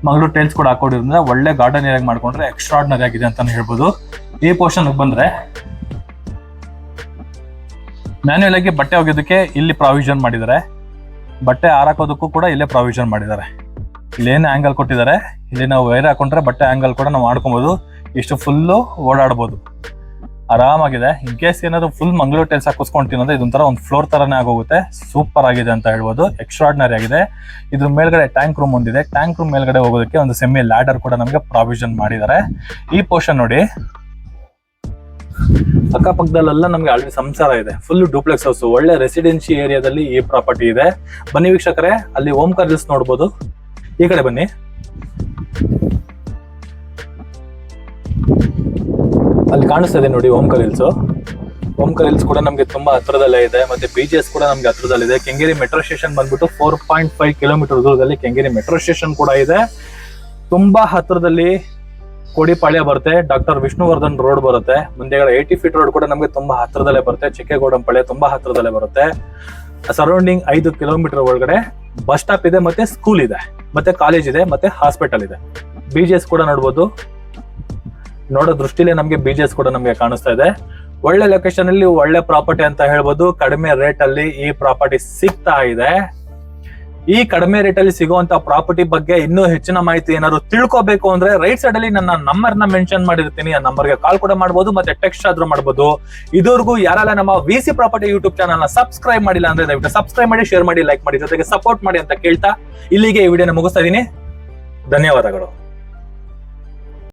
ಮಂಗಳೂರು ಟೈಲ್ಸ್ ಕೂಡ ಹಾಕೊಂಡಿರೋದ್ರಿಂದ ಒಳ್ಳೆ ಗಾರ್ಡನ್ ಏರಿಯಾಗಿ ಮಾಡ್ಕೊಂಡ್ರೆ ಎಕ್ಸ್ಟ್ರಾರ್ಡಿನರಿ ಆಗಿದೆ ಅಂತಾನೆ ಹೇಳ್ಬೋದು. ಈ ಪೋರ್ಷನ್ ಬಂದ್ರೆ ಮ್ಯಾನ್ಯುಯಲ್ ಆಗಿ ಬಟ್ಟೆ ಒಗೆಯೋದಕ್ಕೆ ಇಲ್ಲಿ ಪ್ರಾವಿಷನ್ ಮಾಡಿದ್ದಾರೆ. ಬಟ್ಟೆ ಹಾರಾಕೋದಕ್ಕೂ ಕೂಡ ಇಲ್ಲೇ ಪ್ರಾವಿಷನ್ ಮಾಡಿದ್ದಾರೆ. ಇಲ್ಲೇನು ಆಂಗಲ್ ಕೊಟ್ಟಿದ್ದಾರೆ, ಇಲ್ಲಿ ನಾವು ವೈರ್ ಹಾಕೊಂಡ್ರೆ ಬಟ್ಟೆ ಆಂಗಲ್ ಕೂಡ ನಾವು ಮಾಡ್ಕೊಬಹುದು. ಇಷ್ಟು ಫುಲ್ಲು ಓಡಾಡ್ಬೋದು, ಆರಾಮಾಗಿದೆ. ಇನ್ ಕೇಸ್ ಏನಾದ್ರು ಫುಲ್ ಮಂಗಳೂರು ಟೈಲ್ಸ್ ಹಾಕಿಸ್ಕೊಂತೀನಿ ಅಂದ್ರೆ ಇದೊಂಥರ ಒಂದು ಫ್ಲೋರ್ ತರನೇ ಆಗೋಗುತ್ತೆ. ಸೂಪರ್ ಆಗಿದೆ ಅಂತ ಹೇಳ್ಬೋದು, ಎಕ್ಸ್ಟ್ರಾರ್ಡಿನರಿ ಆಗಿದೆ. ಇದ್ರ ಮೇಲ್ಗಡೆ ಟ್ಯಾಂಕ್ ರೂಮ್ ಒಂದಿದೆ. ಟ್ಯಾಂಕ್ ರೂಮ್ ಮೇಲ್ಗಡೆ ಹೋಗೋದಕ್ಕೆ ಒಂದು ಸೆಮಿ ಲ್ಯಾಡರ್ ಕೂಡ ನಮಗೆ ಪ್ರಾವಿಷನ್ ಮಾಡಿದ್ದಾರೆ. ಈ ಪೋರ್ಷನ್ ನೋಡಿ, ಅಕ್ಕಪಕ್ಕದಲ್ಲೆಲ್ಲ ನಮ್ಗೆ ಆಲ್ರೆಡಿ ಸಂಸಾರ ಇದೆ. ಫುಲ್ ಡೂಪ್ಲೆಕ್ಸ್ ಹೌಸ್, ಒಳ್ಳೆ ರೆಸಿಡೆನ್ಸಿ ಏರಿಯಾದಲ್ಲಿ ಈ ಪ್ರಾಪರ್ಟಿ ಇದೆ. ಬನ್ನಿ ವೀಕ್ಷಕರೇ, ಅಲ್ಲಿ ಓಂಕಾರ್ ಹಿಲ್ಸ್ ನೋಡ್ಬೋದು. ಈ ಕಡೆ ಬನ್ನಿ. ಅಲ್ಲಿ ಕಾಣಿಸ್ತಾ ಇದೆ ನೋಡಿ ಓಂಕಾರ್ ಹಿಲ್ಸ್. ಓಂಕಾರ್ ಹಿಲ್ಸ್ ಕೂಡ ನಮ್ಗೆ ತುಂಬಾ ಹತ್ರದಲ್ಲೇ ಇದೆ. ಮತ್ತೆ BGS ಕೂಡ ನಮ್ಗೆ ಹತ್ರದಲ್ಲಿದೆ. ಕೆಂಗೇರಿ ಮೆಟ್ರೋ ಸ್ಟೇಷನ್ ಬಂದ್ಬಿಟ್ಟು 4.5 ಕಿಲೋಮೀಟರ್ ದೂರದಲ್ಲಿ ಕೆಂಗೇರಿ ಮೆಟ್ರೋ ಸ್ಟೇಷನ್ ಕೂಡ ಇದೆ. ತುಂಬಾ ಹತ್ರದಲ್ಲಿ ಕೋಡಿಪಾಳ್ಯ ಬರುತ್ತೆ. ಡಾಕ್ಟರ್ ವಿಷ್ಣುವರ್ಧನ್ ರೋಡ್ ಬರುತ್ತೆ. ಮುಂದೆಗಡೆ 80 ಫೀಟ್ ರೋಡ್ ಕೂಡ ನಮ್ಗೆ ತುಂಬಾ ಹತ್ರದಲ್ಲೇ ಬರುತ್ತೆ. ಚಿಕ್ಕೇಗೌಡಂಪಾಳ್ಯ ತುಂಬಾ ಹತ್ರದಲ್ಲೇ ಬರುತ್ತೆ. ಸರೌಂಡಿಂಗ್ 5 ಕಿಲೋಮೀಟರ್ ಒಳಗಡೆ ಬಸ್ ಸ್ಟಾಪ್ ಇದೆ, ಮತ್ತೆ ಸ್ಕೂಲ್ ಇದೆ, ಮತ್ತೆ ಕಾಲೇಜ್ ಇದೆ, ಮತ್ತೆ ಹಾಸ್ಪಿಟಲ್ ಇದೆ. BGS ಕೂಡ ನೋಡ್ಬೋದು. ನೋಡೋ ದೃಷ್ಟಿಲೇ ನಮ್ಗೆ BGS ಕೂಡ ನಮ್ಗೆ ಕಾಣಿಸ್ತಾ ಇದೆ. ಒಳ್ಳೆ ಲೊಕೇಶನ್ ಅಲ್ಲಿ ಒಳ್ಳೆ ಪ್ರಾಪರ್ಟಿ ಅಂತ ಹೇಳ್ಬೋದು. ಕಡಿಮೆ ರೇಟ್ ಅಲ್ಲಿ ಈ ಪ್ರಾಪರ್ಟಿ ಸಿಗ್ತಾ ಇದೆ. ಈ ಕಡಿಮೆ ರೇಟ್ ಅಲ್ಲಿ ಸಿಗುವಂತ ಪ್ರಾಪರ್ಟಿ ಬಗ್ಗೆ ಇನ್ನೂ ಹೆಚ್ಚಿನ ಮಾಹಿತಿ ಏನಾದ್ರು ತಿಳ್ಕೊಬೇಕು ಅಂದ್ರೆ ರೈಟ್ ಸೈಡ್ ಅಲ್ಲಿ ನನ್ನ ನಂಬರ್ ನ ಮೆನ್ಷನ್ ಮಾಡಿರ್ತೀನಿ. ಆ ನಂಬರ್ಗೆ ಕಾಲ್ ಕೂಡ ಮಾಡಬಹುದು, ಮತ್ತೆ ಟೆಕ್ಸ್ಟ್ ಆದ್ರೂ ಮಾಡಬಹುದು. ಇದುವರೆಗೂ ಯಾರೆಲ್ಲ ನಮ್ಮ VC ಪ್ರಾಪರ್ಟಿ ಯೂಟ್ಯೂಬ್ ಚಾನಲ್ ನ ಸಬ್ಸ್ಕ್ರೈಬ್ ಮಾಡಿಲ್ಲ ಅಂದ್ರೆ ದಯವಿಟ್ಟು ಸಬ್ಸ್ಕ್ರೈಬ್ ಮಾಡಿ, ಶೇರ್ ಮಾಡಿ, ಲೈಕ್ ಮಾಡಿ, ಜೊತೆಗೆ ಸಪೋರ್ಟ್ ಮಾಡಿ ಅಂತ ಕೇಳ್ತಾ ಇಲ್ಲಿಗೆ ಈ ವಿಡಿಯೋನ ಮುಗಿಸ್ತಾ ಇದೀನಿ. ಧನ್ಯವಾದಗಳು.